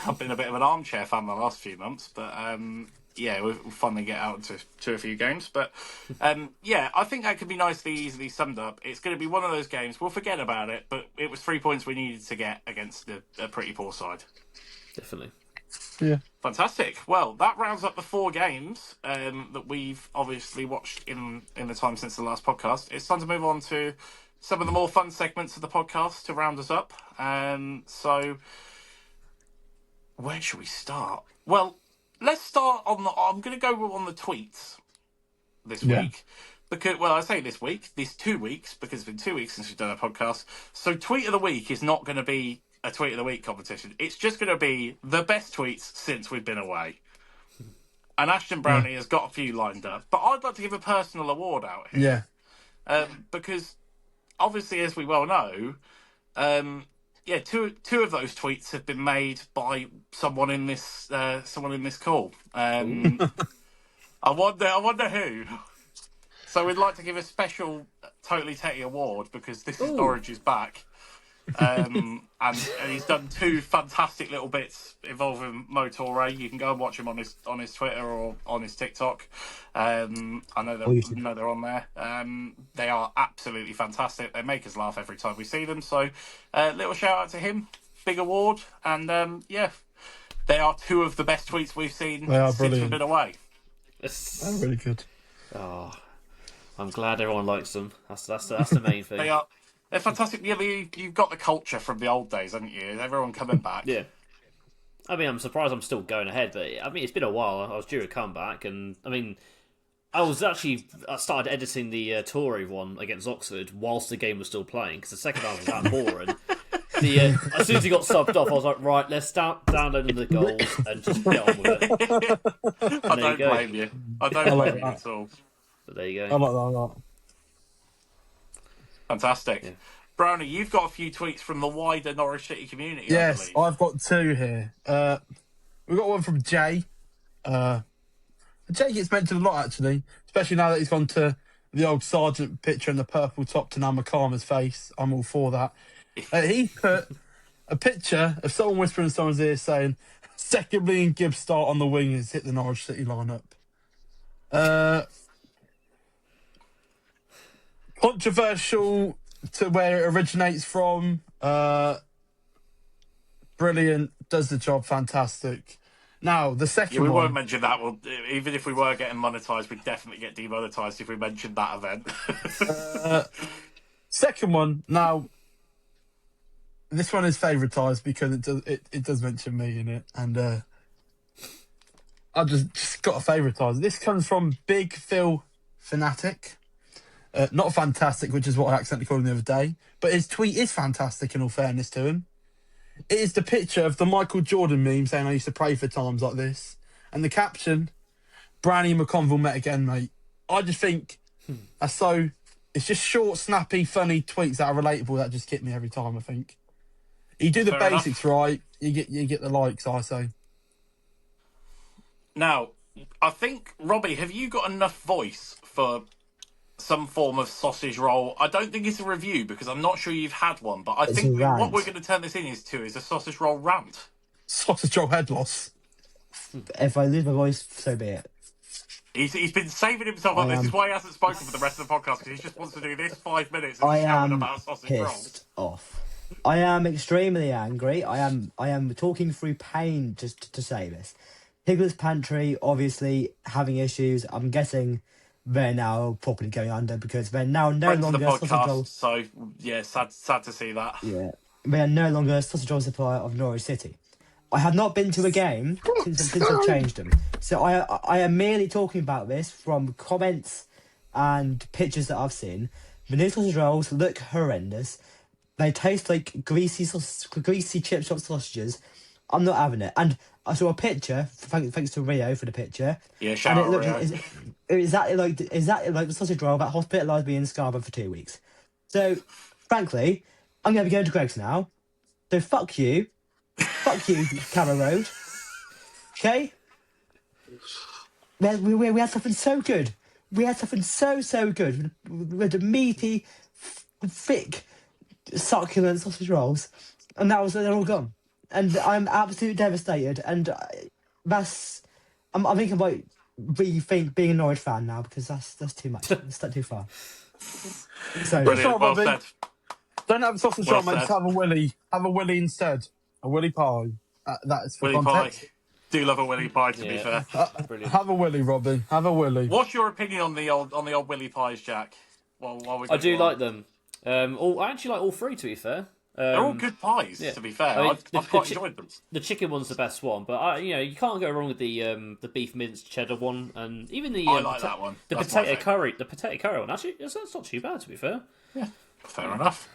I've been a bit of an armchair fan the last few months, but we'll finally get out to a few games. But I think that could be nicely easily summed up. It's going to be one of those games. We'll forget about it, but it was 3 points we needed to get against a pretty poor side. Definitely. Yeah. Fantastic. Well, that rounds up the 4 games that we've obviously watched in the time since the last podcast. It's time to move on to some of the more fun segments of the podcast to round us up. So, where should we start? Well, let's start I'm going to go on the tweets this week. Because, I say this week, these 2 weeks, because it's been 2 weeks since we've done a podcast. So, tweet of the week is not going to be a tweet of the week competition. It's just going to be the best tweets since we've been away. And Ashton Brownie has got a few lined up, but I'd like to give a personal award out here. Yeah. Because obviously, as we well know, two of those tweets have been made by someone in this call. I wonder who. So we'd like to give a special TotallyTettey award, because this is Norwich is back. And he's done 2 fantastic little bits involving Mo Torre. You can go and watch him on his Twitter or on his TikTok. I know they're on there. They are absolutely fantastic. They make us laugh every time we see them. So, little shout out to him. Big award. And they are 2 of the best tweets we've seen since we've been away. They're really good. Oh, I'm glad everyone likes them. That's the main thing. They're fantastic. Yeah, you've got the culture from the old days, haven't you? Everyone coming back. Yeah. I mean, I'm surprised I'm still going ahead, but I mean, it's been a while. I was due a comeback, and I mean, I started editing the Tory one against Oxford whilst the game was still playing because the second half was that boring. As soon as he got subbed off, I was like, right, let's start downloading the goals and just get on with it. I don't blame you. I don't blame you at all. But there you I go. like that a lot. Fantastic. Yeah. Brownie, you've got a few tweets from the wider Norwich City community, I Yes, believe. I've got two here. We got one from Jay. Jay gets mentioned a lot, actually, especially now that he's gone to the old Sergeant picture and the purple top to now Makama's face. I'm all for that. He put a picture of someone whispering in someone's ear saying, secondly and Gibbs start on the wingers, hit the Norwich City lineup. Controversial to where it originates from. Brilliant, does the job, fantastic. Now, the second Yeah, we one. won't mention that. Well, even if we were getting monetised, we'd definitely get demonetised if we mentioned that event. Second one, now, this one is favouritised because it does mention me in it, and I just got to favouritize. This comes from Big Phil Fanatic. Not fantastic, which is what I accidentally called him the other day, but his tweet is fantastic in all fairness to him. It is the picture of the Michael Jordan meme saying I used to pray for times like this, and the caption, Brownie and McConville met again, mate. I just think that's so... It's just short, snappy, funny tweets that are relatable that just hit me every time, I think. You do the Fair basics enough. right, you get the likes, I say. Now, I think, Robbie, have you got enough voice for some form of sausage roll? I don't think it's a review because I'm not sure you've had one, but I It's think a rant. what we're going to turn this into is a sausage roll rant. Sausage roll head loss. If I lose my voice, so be it. He's been saving himself up. This is why he hasn't spoken for the rest of the podcast because he just wants to do this 5 minutes and I shouting am about sausage roll. pissed off. I am extremely angry. I am talking through pain just to say this. Higler's Pantry obviously having issues. I'm guessing they're now properly going under because they're now no Friends of longer the sausage roll. podcast, so yeah, sad to see that. Yeah, they are no longer a sausage roll supplier of Norwich City. I have not been to a game since I've changed them. So I am merely talking about this from comments and pictures that I've seen. The new sausage rolls look horrendous. They taste like greasy chip shop sausages. I'm not having it. And I saw a picture. Thanks to Rio for the picture. Yeah, shout And out it Rio. looked exactly like the sausage roll that hospitalised me in Scarborough for 2 weeks. So, frankly, I'm going to be going to Greg's now. So fuck you, Carrow Road. Okay. We had something so good. We had something so good with the meaty, thick, succulent sausage rolls, and they're all gone. And I'm absolutely devastated. And I think I might rethink being a Norwich fan now because that's too much. It's too far. So Brilliant, well Robin. said. Don't have a sausage Well roll, mate. said. Just have a willy. Have a willy instead. A willy pie. That is for Willy pie. context. Do love a willy pie, to be fair. Brilliant. Have a willy, Robin. Have a willy. What's your opinion on the old willy pies, Jack? While we I do like them. I actually like all three, to be fair. They're all good pies, yeah. to be fair. I mean, I've quite enjoyed them. The chicken one's the best one, but you can't go wrong with the beef minced cheddar one, and even the I like that one. The That's my potato favourite. curry, the potato curry one. Actually, that's not too bad, to be fair. Yeah, fair enough.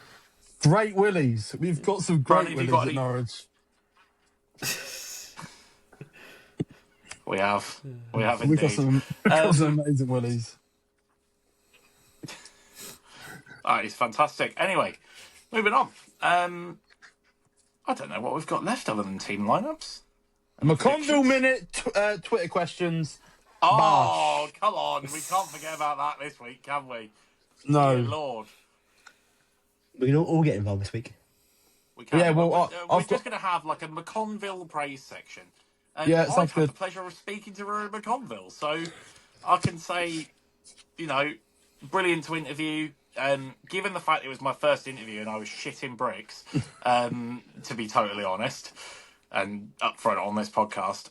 Great willies. We've got some Brownie, great have you willies got at any- Norwich. We have We've indeed. got some amazing willies. It's fantastic. Anyway, moving on. I don't know what we've got left other than team lineups. McConville minute Twitter questions. Oh, come on. We can't forget about that this week, can we? No. Dear Lord. we can all get involved this week. We can. Yeah, well, we're I've just going to have like a McConville praise section. And Yeah, I've sounds had the good. pleasure of speaking to Rory McConville. So I can say, brilliant to interview. Given the fact it was my first interview and I was shitting bricks, to be totally honest, and upfront on this podcast,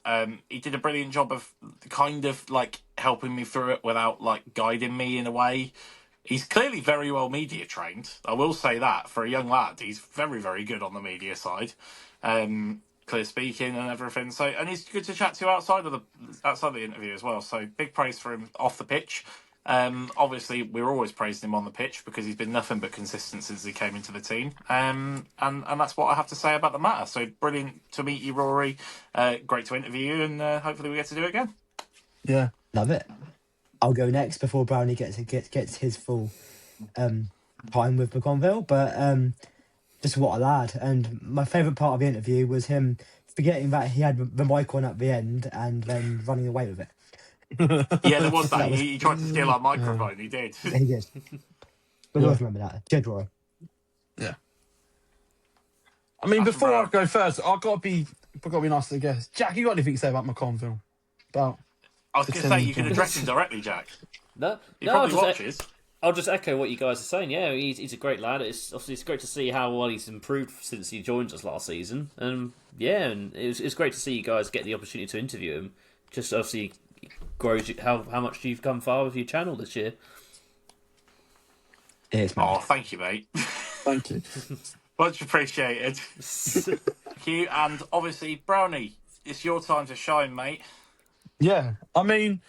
he did a brilliant job of kind of like helping me through it without like guiding me in a way. He's clearly very well media trained. I will say that for a young lad, he's very, very good on the media side, clear speaking and everything. So, and he's good to chat to outside the interview as well. So, big praise for him off the pitch. Obviously, we're always praising him on the pitch because he's been nothing but consistent since he came into the team. And that's what I have to say about the matter. So, brilliant to meet you, Rory. Great to interview you, and hopefully we get to do it again. Yeah. Love it. I'll go next before Brownie gets his full time with McConville. But just what a lad. And my favourite part of the interview was him forgetting that he had the mic on at the end and then running away with it. Yeah, there was that. He tried to steal our microphone. He did. He did. But always remember that. Good, Rory. Yeah. I mean, That's before right. I go first, I've got to be nice to the guests. Jack, you got anything to say about McConville? About I was going to say, you can address him directly, Jack. No, He no, probably watches. I'll just echo what you guys are saying. Yeah, he's a great lad. It's great to see how well he's improved since he joined us last season. And it's great to see you guys get the opportunity to interview him. Just obviously grows how much you've come far with your channel this year. Yes, man. Oh, thank you, mate. Thank you. Much appreciated. Thank you. And obviously, Brownie, it's your time to shine, mate. Yeah. I mean,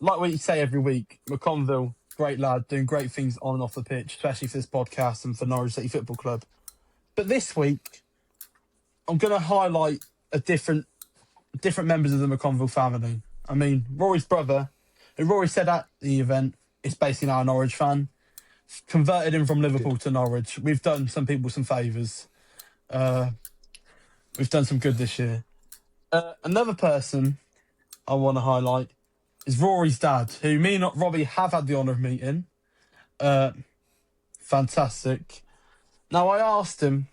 like what you say every week, McConville, great lad, doing great things on and off the pitch, especially for this podcast and for Norwich City Football Club. But this week, I'm going to highlight a different members of the McConville family. I mean, Rory's brother, who Rory said at the event, is basically now a Norwich fan. Converted him from Liverpool to Norwich. We've done some people some favours. We've done some good this year. Another person I want to highlight is Rory's dad, who me and Robbie have had the honour of meeting. Fantastic. Now, I asked him,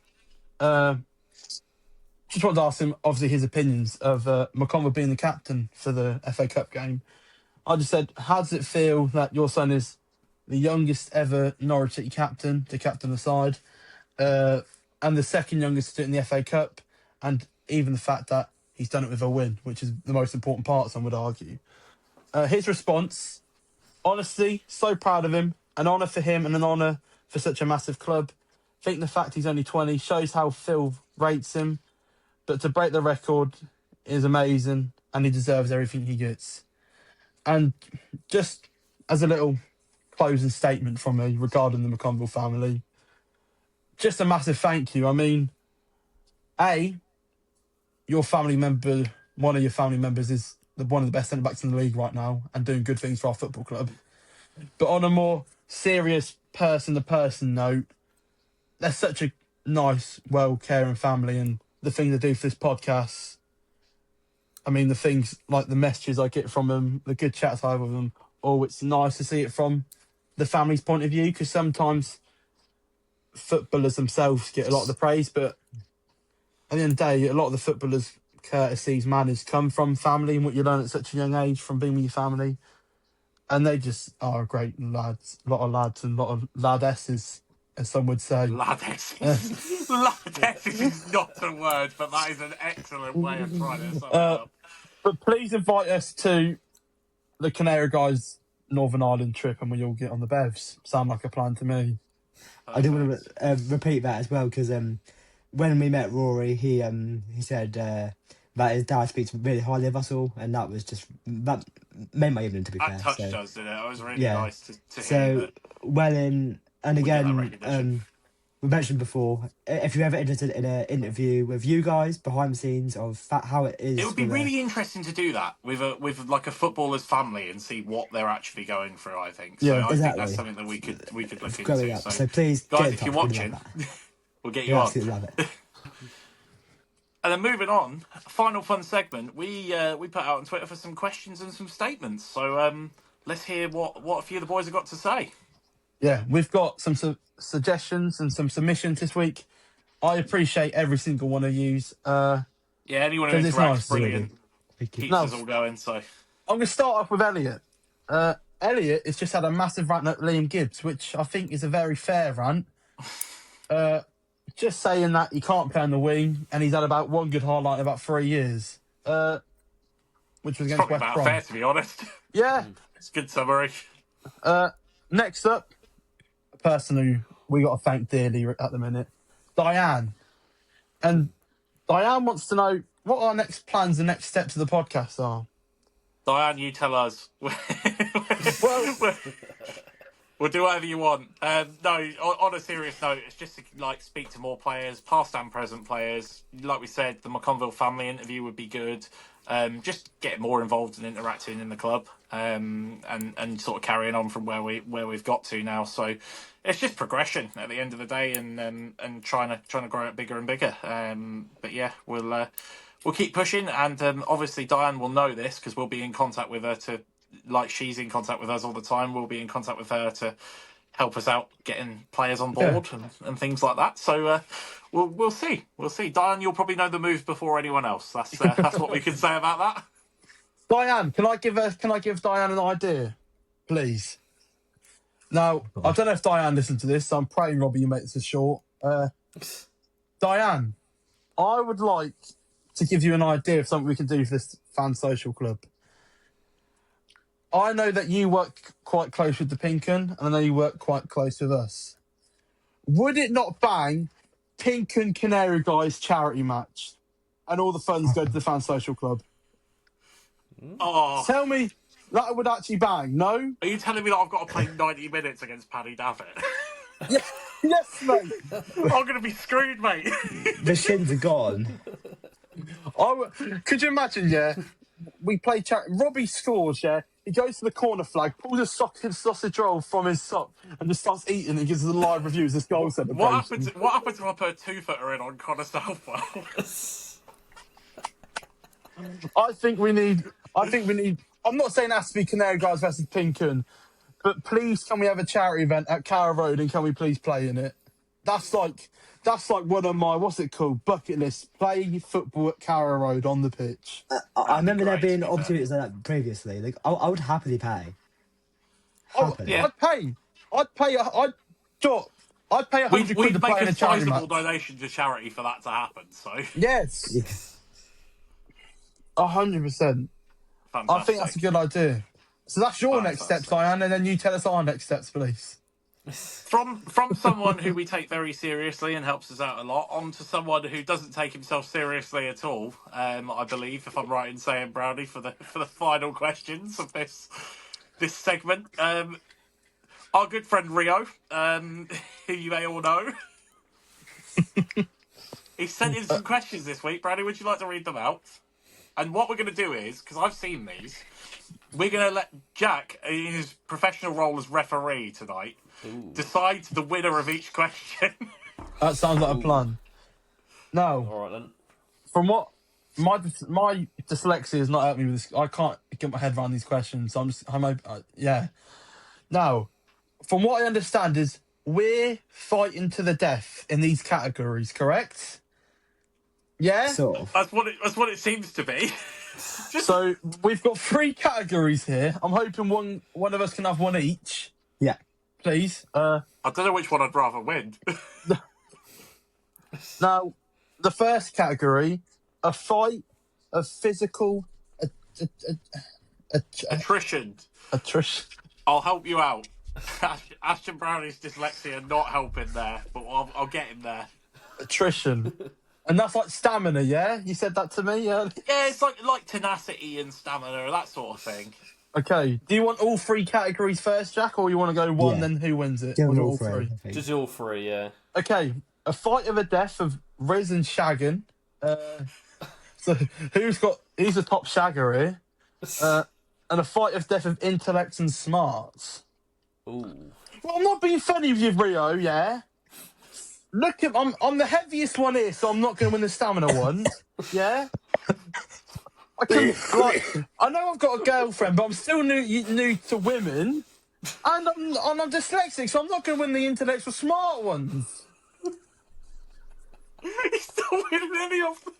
just wanted to ask him, obviously, his opinions of McConville being the captain for the FA Cup game. I just said, how does it feel that your son is the youngest ever Norwich City captain to captain the side, and the second youngest to do it in the FA Cup, and even the fact that he's done it with a win, which is the most important part, some would argue. His response, honestly, so proud of him. An honour for him and an honour for such a massive club. I think the fact he's only 20 shows how Phil rates him, but to break the record is amazing, and he deserves everything he gets. And just as a little closing statement from me regarding the McConville family, just a massive thank you. I mean, your family member, one of your family members is one of the best centre-backs in the league right now and doing good things for our football club. But on a more serious person-to-person note, they're such a nice, well-caring family, and the things they do for this podcast, I mean, the things like the messages I get from them, the good chats I have with them, it's nice to see it from the family's point of view, because sometimes footballers themselves get a lot of the praise, but at the end of the day, a lot of the footballers' courtesies, manners come from family and what you learn at such a young age from being with your family. And they just are great lads, a lot of lads and a lot of ladesses, as some would say. Ladesses. Ladesses is not a word, but that is an excellent way of trying to sum it up. But please invite us to the Canary Guys Northern Ireland trip and we all get on the bevs. Sound like a plan to me. I do want to repeat that as well, because when we met Rory, he said that his dad speaks really highly of us all, and that made my evening, to be fair. That touched us, didn't it? It was really Yeah. nice to hear So, that. well in, and We get that again, recognition. we mentioned before, if you're ever interested in an interview with you guys behind the scenes of how it is. It would be with a- really interesting to do that with like a footballer's family and see what they're actually going through. I think. So Yeah, I think exactly. that's something that we could look growing into. up. So please, guys, get in if touch, you're we'd love watching, that. we'll get We you on. absolutely love it. And then moving on, final fun segment. We put out on Twitter for some questions and some statements. So let's hear what a few of the boys have got to say. Yeah, we've got some suggestions and some submissions this week. I appreciate every single one of yous. Yeah, anyone who 'Cause it's interacts, nice, brilliant. Thank you. Keeps No. us all going. So I'm going to start off with Elliot. Elliot has just had a massive rant at Liam Gibbs, which I think is a very fair rant. Just saying that he can't play on the wing, and he's had about one good highlight in about 3 years, which was against probably West about Brom. fair, to be honest. Yeah. It's a good summary. Next up, person who we got to thank dearly at the minute, Diane. And Diane wants to know what our next plans and next steps of the podcast are. Diane, you tell us. Well, We'll do whatever you want. No, on a serious note, it's just to speak to more players, past and present players. Like we said, the McConville family interview would be good. Just get more involved and interacting in the club, and sort of carrying on from where we've got to now. So it's just progression at the end of the day, and trying to grow it bigger and bigger. But yeah, we'll keep pushing, and obviously Diane will know this because we'll be in contact with her to. Like she's in contact with us all the time, we'll be in contact with her to help us out getting players on board and things like that. So we'll see. Diane, you'll probably know the moves before anyone else. That's what we can say about that. Diane, can I give Diane an idea, please? Now, I don't know if Diane listened to this, so I'm praying, Robbie, you make this short. Diane, I would like to give you an idea of something we can do for this fan social club. I know that you work quite close with the Pinken, and I know you work quite close with us. Would it not bang Pinken Canary Guys charity match, and all the funds go to the fan social club? Oh, Tell me that would actually bang. No? are you telling me that I've got to play 90 minutes against Paddy Davitt? Yes, mate. I'm going to be screwed, mate. The shins are gone. Could you imagine? Yeah, we play charity. Robbie scores. Yeah. He goes to the corner flag, pulls a sausage roll from his sock, and just starts eating and gives us a live review as this goal celebration. What happens if I put a 2-footer in on Connor Southwell? I think we need. I'm not saying it has to be Canary Guys versus Pinken, but please, can we have a charity event at Carrow Road and can we please play in it? That's like one of my bucket list. Play football at Carrow Road on the pitch. I remember there being great, opportunities like that previously. Like, I would happily pay. Happily. yeah. I'd pay 100 quid We'd to make play in a a charity sizable match. donation to charity for that to happen. So Yes, Yes. 100%. fantastic. I think that's a good idea. So that's your next steps, Diane, and then you tell us our next steps, please. From someone who we take very seriously and helps us out a lot, on to someone who doesn't take himself seriously at all. I believe, if I'm right in saying, Brownie, for the final questions of this segment, our good friend Rio, who you may all know, he sent in some questions this week. Brownie, would you like to read them out? And what we're going to do is, because I've seen these, we're going to let Jack, in his professional role as referee tonight, decide the winner of each question. That sounds like a plan. No, All right then. from what my dyslexia has not helped me with this. I can't get my head around these questions. So yeah. Now, from what I understand is we're fighting to the death in these categories, correct? Yeah. Sort of. That's what it seems to be. So we've got 3 categories here. I'm hoping one of us can have one each, Yeah. please. I don't know which one I'd rather win. Now, the first category, a fight of physical Attrition. attrition. I'll help you out. Ashton Brownie's dyslexia not helping there, but I'll get him there. Attrition. And that's like stamina, yeah? You said that to me, yeah? Yeah, it's like tenacity and stamina, that sort of thing. Okay. Do you want all 3 categories first, Jack, or you want to go one, Yeah. then who wins it? Give Or them do all three. I think. Just all 3, yeah. Okay. A fight of a death of Riz and Shaggin. So who's the top shagger here? And a fight of death of intellects and smarts. Ooh. Well, I'm not being funny with you, Rio, yeah? Look, I'm the heaviest one here, so I'm not going to win the stamina one. Yeah? I know I've got a girlfriend, but I'm still new to women. And I'm dyslexic, so I'm not going to win the intellectual smart ones. He's not winning any of them.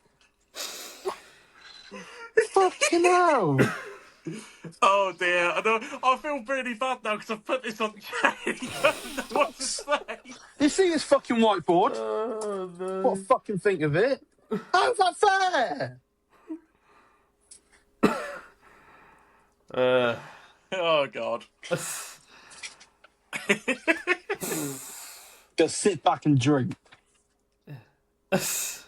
Fucking hell. Oh dear, I feel really bad now because I've put this on Jay. I don't know what to say. You see this fucking whiteboard? Oh, no. What fucking think of it? How's that fair? Oh god. Just sit back and drink. It's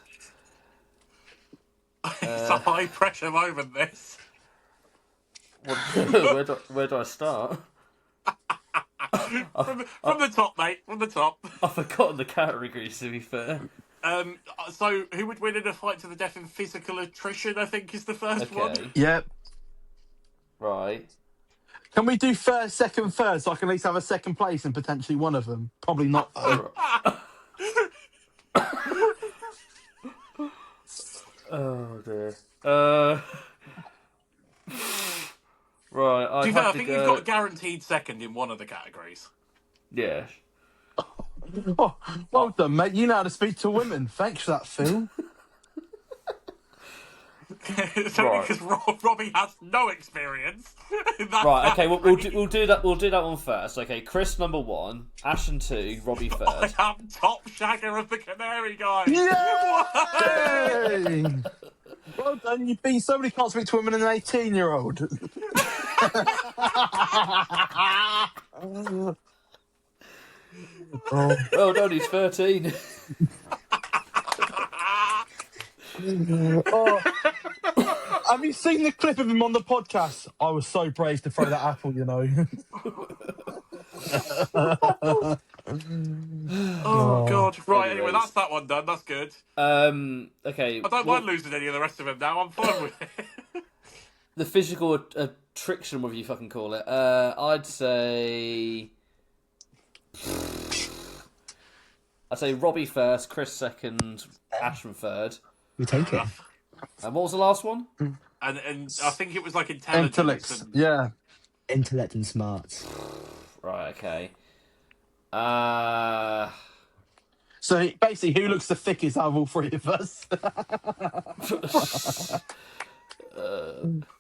a high pressure moment. This. Where do I start? From the top, mate. From the top. I've forgotten the categories, to be fair. So who would win in a fight to the death in physical attrition? I think is the first one. Okay. Yep. Right. Can we do first, second, third, so I can at least have a second place and potentially one of them? Probably not, though. Oh, dear. Right, To be fair, I think you've got a guaranteed second in one of the categories. Yeah. Oh, well done, mate. You know how to speak to women. Thanks for that, Phil. It's only because Robbie has no experience. in that Right, okay, we'll category. do that. We'll do that one first. Okay, Chris number 1, Ashton 2, Robbie third. I am top shagger of the Canary guys. Yay! Well done. You've been somebody can't speak to women than an 18-year-old. Well done, he's 13. Have you seen the clip of him on the podcast? I was so brave to throw that apple, you know. Oh God! Right. Anyway, that's that one done. That's good. Okay. I don't mind losing any of the rest of them now. I'm fine with it. The physical attraction, whatever you fucking call it. I'd say Robbie first, Chris second, Ashton third. We take it. And what was the last one? And I think it was like intelligence. Intellect. Yeah. Intellect and smarts. Right. Okay. So basically, who looks the thickest out of all three of us?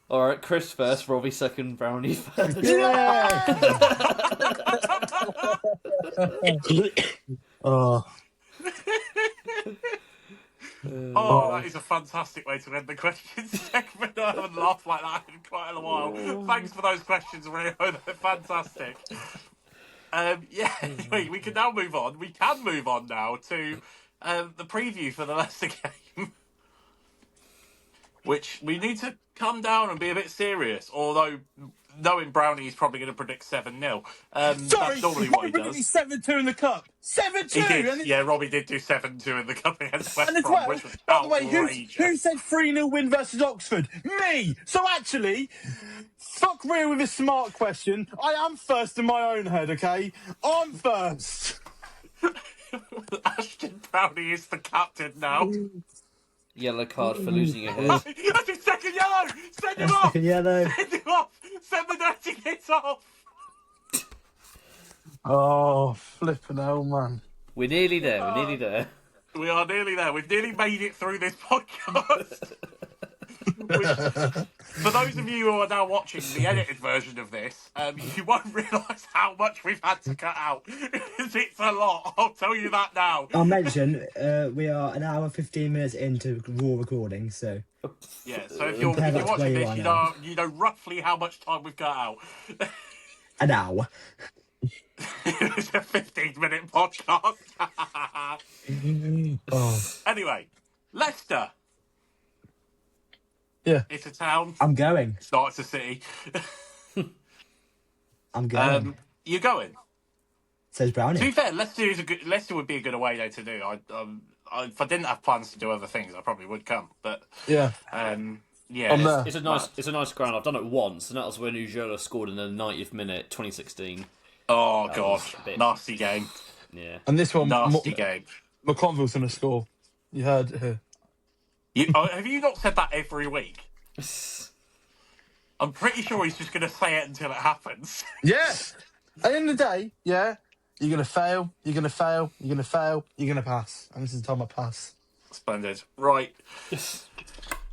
All right. Chris first, Robbie second, Brownie third. Yeah. Oh. Oh, that is a fantastic way to end the questions segment. I haven't laughed like that in quite a while. Thanks for those questions, Rio. They're fantastic. Yeah, anyway, we can now move on. We can move on now to the preview for the Leicester game, which we need to come down and be a bit serious, although knowing Brownie, he's probably going to predict 7-0. Sorry, That's normally what he Robbie does. 7-2 in the cup. 7-2. He did, and yeah, Robbie did do 7-2 in the cup against West And as Brom, well, which was by the way, outrageous. who said 3-0 win versus Oxford? Me! So actually, fuck Rio with a smart question. I am first in my own head, okay? I'm first. Ashton Brownie is the captain now. Yellow card for losing your head. That's his second yellow! Send him off! Second yellow. Send him off! Send the dirty kids off! Oh, flipping hell, man. We're nearly there. We're nearly there. We are nearly there. We've nearly made it through this podcast. For those of you who are now watching the edited version of this, you won't realise how much we've had to cut out. It's a lot, I'll tell you that now. I'll mention we are an hour 15 minutes into raw recording, so Yeah, so if you're Compare that to watching where you this, are you know roughly how much time we've cut out. an hour. It's a 15-minute podcast. Oh. Anyway, Leicester. Yeah. It's a town. I'm going. It's not, it's a city. I'm going. You're going. Says To be Brownie. fair, Leicester would be a good away day to do. If I didn't have plans to do other things, I probably would come. But Yeah. yeah, I'm there. It's a nice ground. I've done it once, and that was when Ujola scored in the 90th minute, 2016. Oh god, was a bit- nasty game, Yeah. And this one, nasty game. McConville's going to score. You heard her. Have you not said that every week? I'm pretty sure he's just going to say it until it happens. Yeah. At the end of the day, yeah, you're going to fail, you're going to fail, you're going to fail, you're going to pass. And this is the time I pass. Splendid. Right.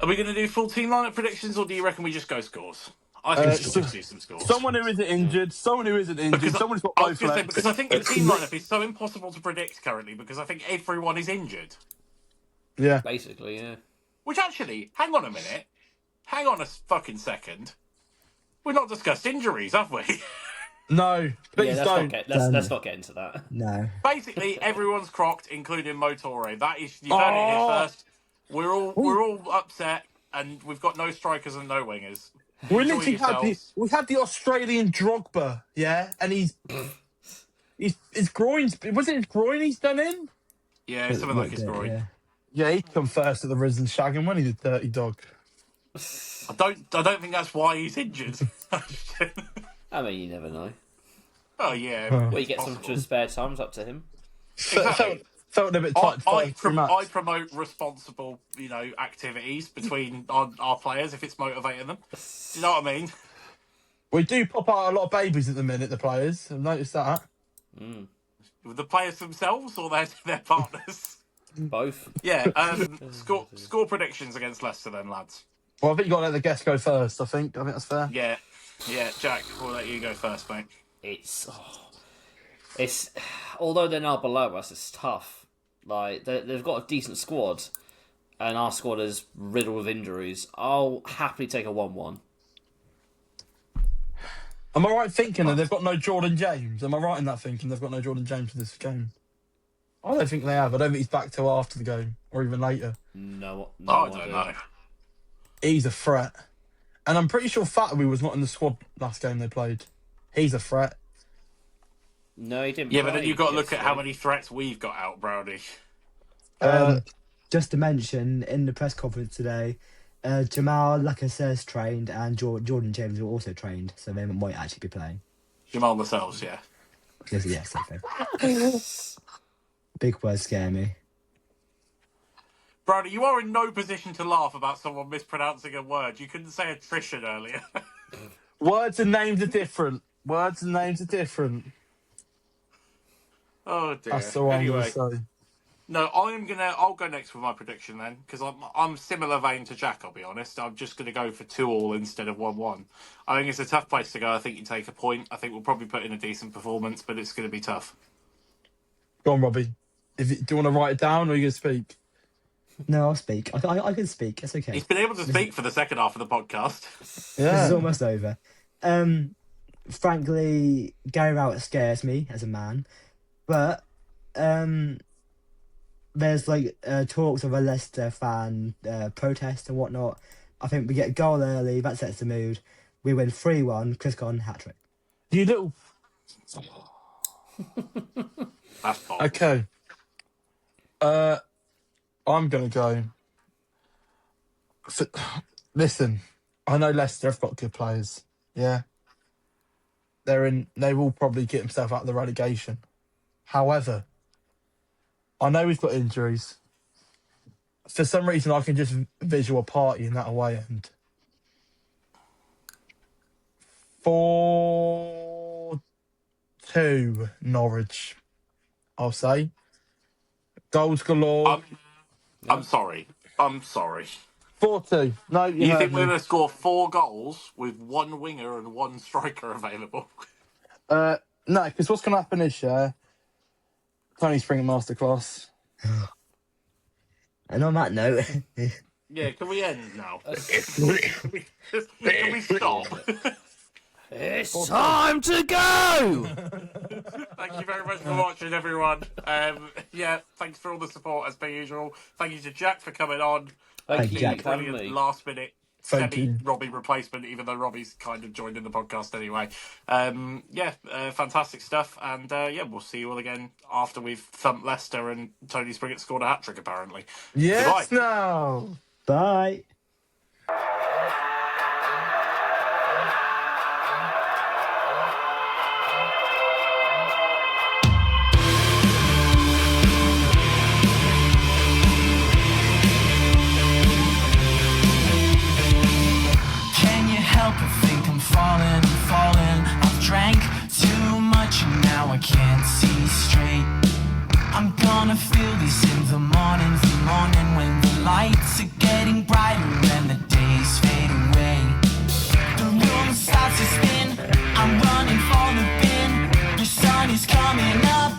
Are we going to do full team lineup predictions, or do you reckon we just go scores? I think we should just do some scores. Someone who isn't injured, someone who isn't injured, someone who's got I both was going to say, legs. because I think the team lineup is so impossible to predict currently, because I think everyone is injured. Yeah. Basically, yeah. Which actually, hang on a minute. Hang on a fucking second. We've not discussed injuries, have we? No, please yeah, don't. let's not get into that. No. Basically, everyone's crocked, including Motore. That is, you heard it here first. We're all upset, and we've got no strikers and no wingers. We Enjoy literally yourselves. had the Australian Drogba, yeah, and his groin's, was it his groin he's done in? Yeah, something like his groin. Yeah. Yeah, he'd come first at the Risen Shagging when he did Dirty Dog. I don't think that's why he's injured. I mean, you never know. Oh yeah, Well, he it's gets some possible. spare time's up to him. Exactly. Felt a bit tight. I promote responsible, activities between our players if it's motivating them. Do you know what I mean? We do pop out a lot of babies at the minute, the players. I've noticed that. With the players themselves or their partners? Both. Yeah. Score predictions against Leicester, then, lads. Well, I think you got to let the guests go first. I think that's fair. Yeah. Jack, we'll let you go first, mate. It's although they're now below us, it's tough. Like they've got a decent squad, and our squad is riddled with injuries. I'll happily take a 1-1. Am I right thinking that they've got no Jordan James? Am I right in that thinking they've got no Jordan James for this game? I don't think they have. I don't think he's back till after the game or even later. No, I don't know. He's a threat. And I'm pretty sure Fatawi was not in the squad last game they played. He's a threat. No, he didn't. Yeah, but then play you've got to look at yesterday. how many threats we've got out, Brownie. Just to mention, in the press conference today, Jamal Lacazette's trained and Jordan James were also trained, so they might actually be playing. Jamal Lascelles, yeah. Yes, okay. Big words scare me. Brownie, you are in no position to laugh about someone mispronouncing a word. You couldn't say attrition earlier. Words and names are different. Words and names are different. Oh dear. That's all I'm Anyway, going to say. no, I'll go next with my prediction then, because I'm similar vein to Jack. I'll be honest. I'm just going to go for 2-2 instead of 1-1. I think it's a tough place to go. I think you take a point. I think we'll probably put in a decent performance, but it's going to be tough. Go on, Robbie. Do you want to write it down or are you going to speak? No, I'll speak. I can speak. It's okay. He's been able to speak for the second half of the podcast. This is almost over. Frankly, Gary Rowett scares me as a man, but there's talks of a Leicester fan protest and whatnot. I think we get a goal early, that sets the mood. We win 3-1, Chris Conn hat-trick. You little... That's bold. Okay. I'm going to go... Listen, I know Leicester have got good players. Yeah. They will probably get themselves out of the relegation. However, I know we've got injuries. For some reason, I can just visual a party in that away end. 4-2 Norwich, I'll say. Goals galore. I'm sorry. 4-2. No, You heard think me. we're going to score 4 goals with 1 winger and 1 striker available? No, because what's going to happen is, Tony Spring masterclass. And on that note, Yeah, can we end now? Can we stop? It's time to go. Thank you very much for watching, everyone. Thanks for all the support as per usual. Thank you to Jack for coming on. Thank you, Jack. Brilliant last minute Thank you. Robbie replacement, even though Robbie's kind of joined in the podcast anyway. Fantastic stuff. And we'll see you all again after we've thumped Leicester and Tony Springett scored a hat-trick, apparently. Yes, Goodbye. now. bye. Can you help but think I'm falling? I've drank too much and now I can't see straight. I'm gonna feel this in the morning when the lights are getting brighter and the days fade away. The room starts to spin, I'm running for the bin. The sun is coming up.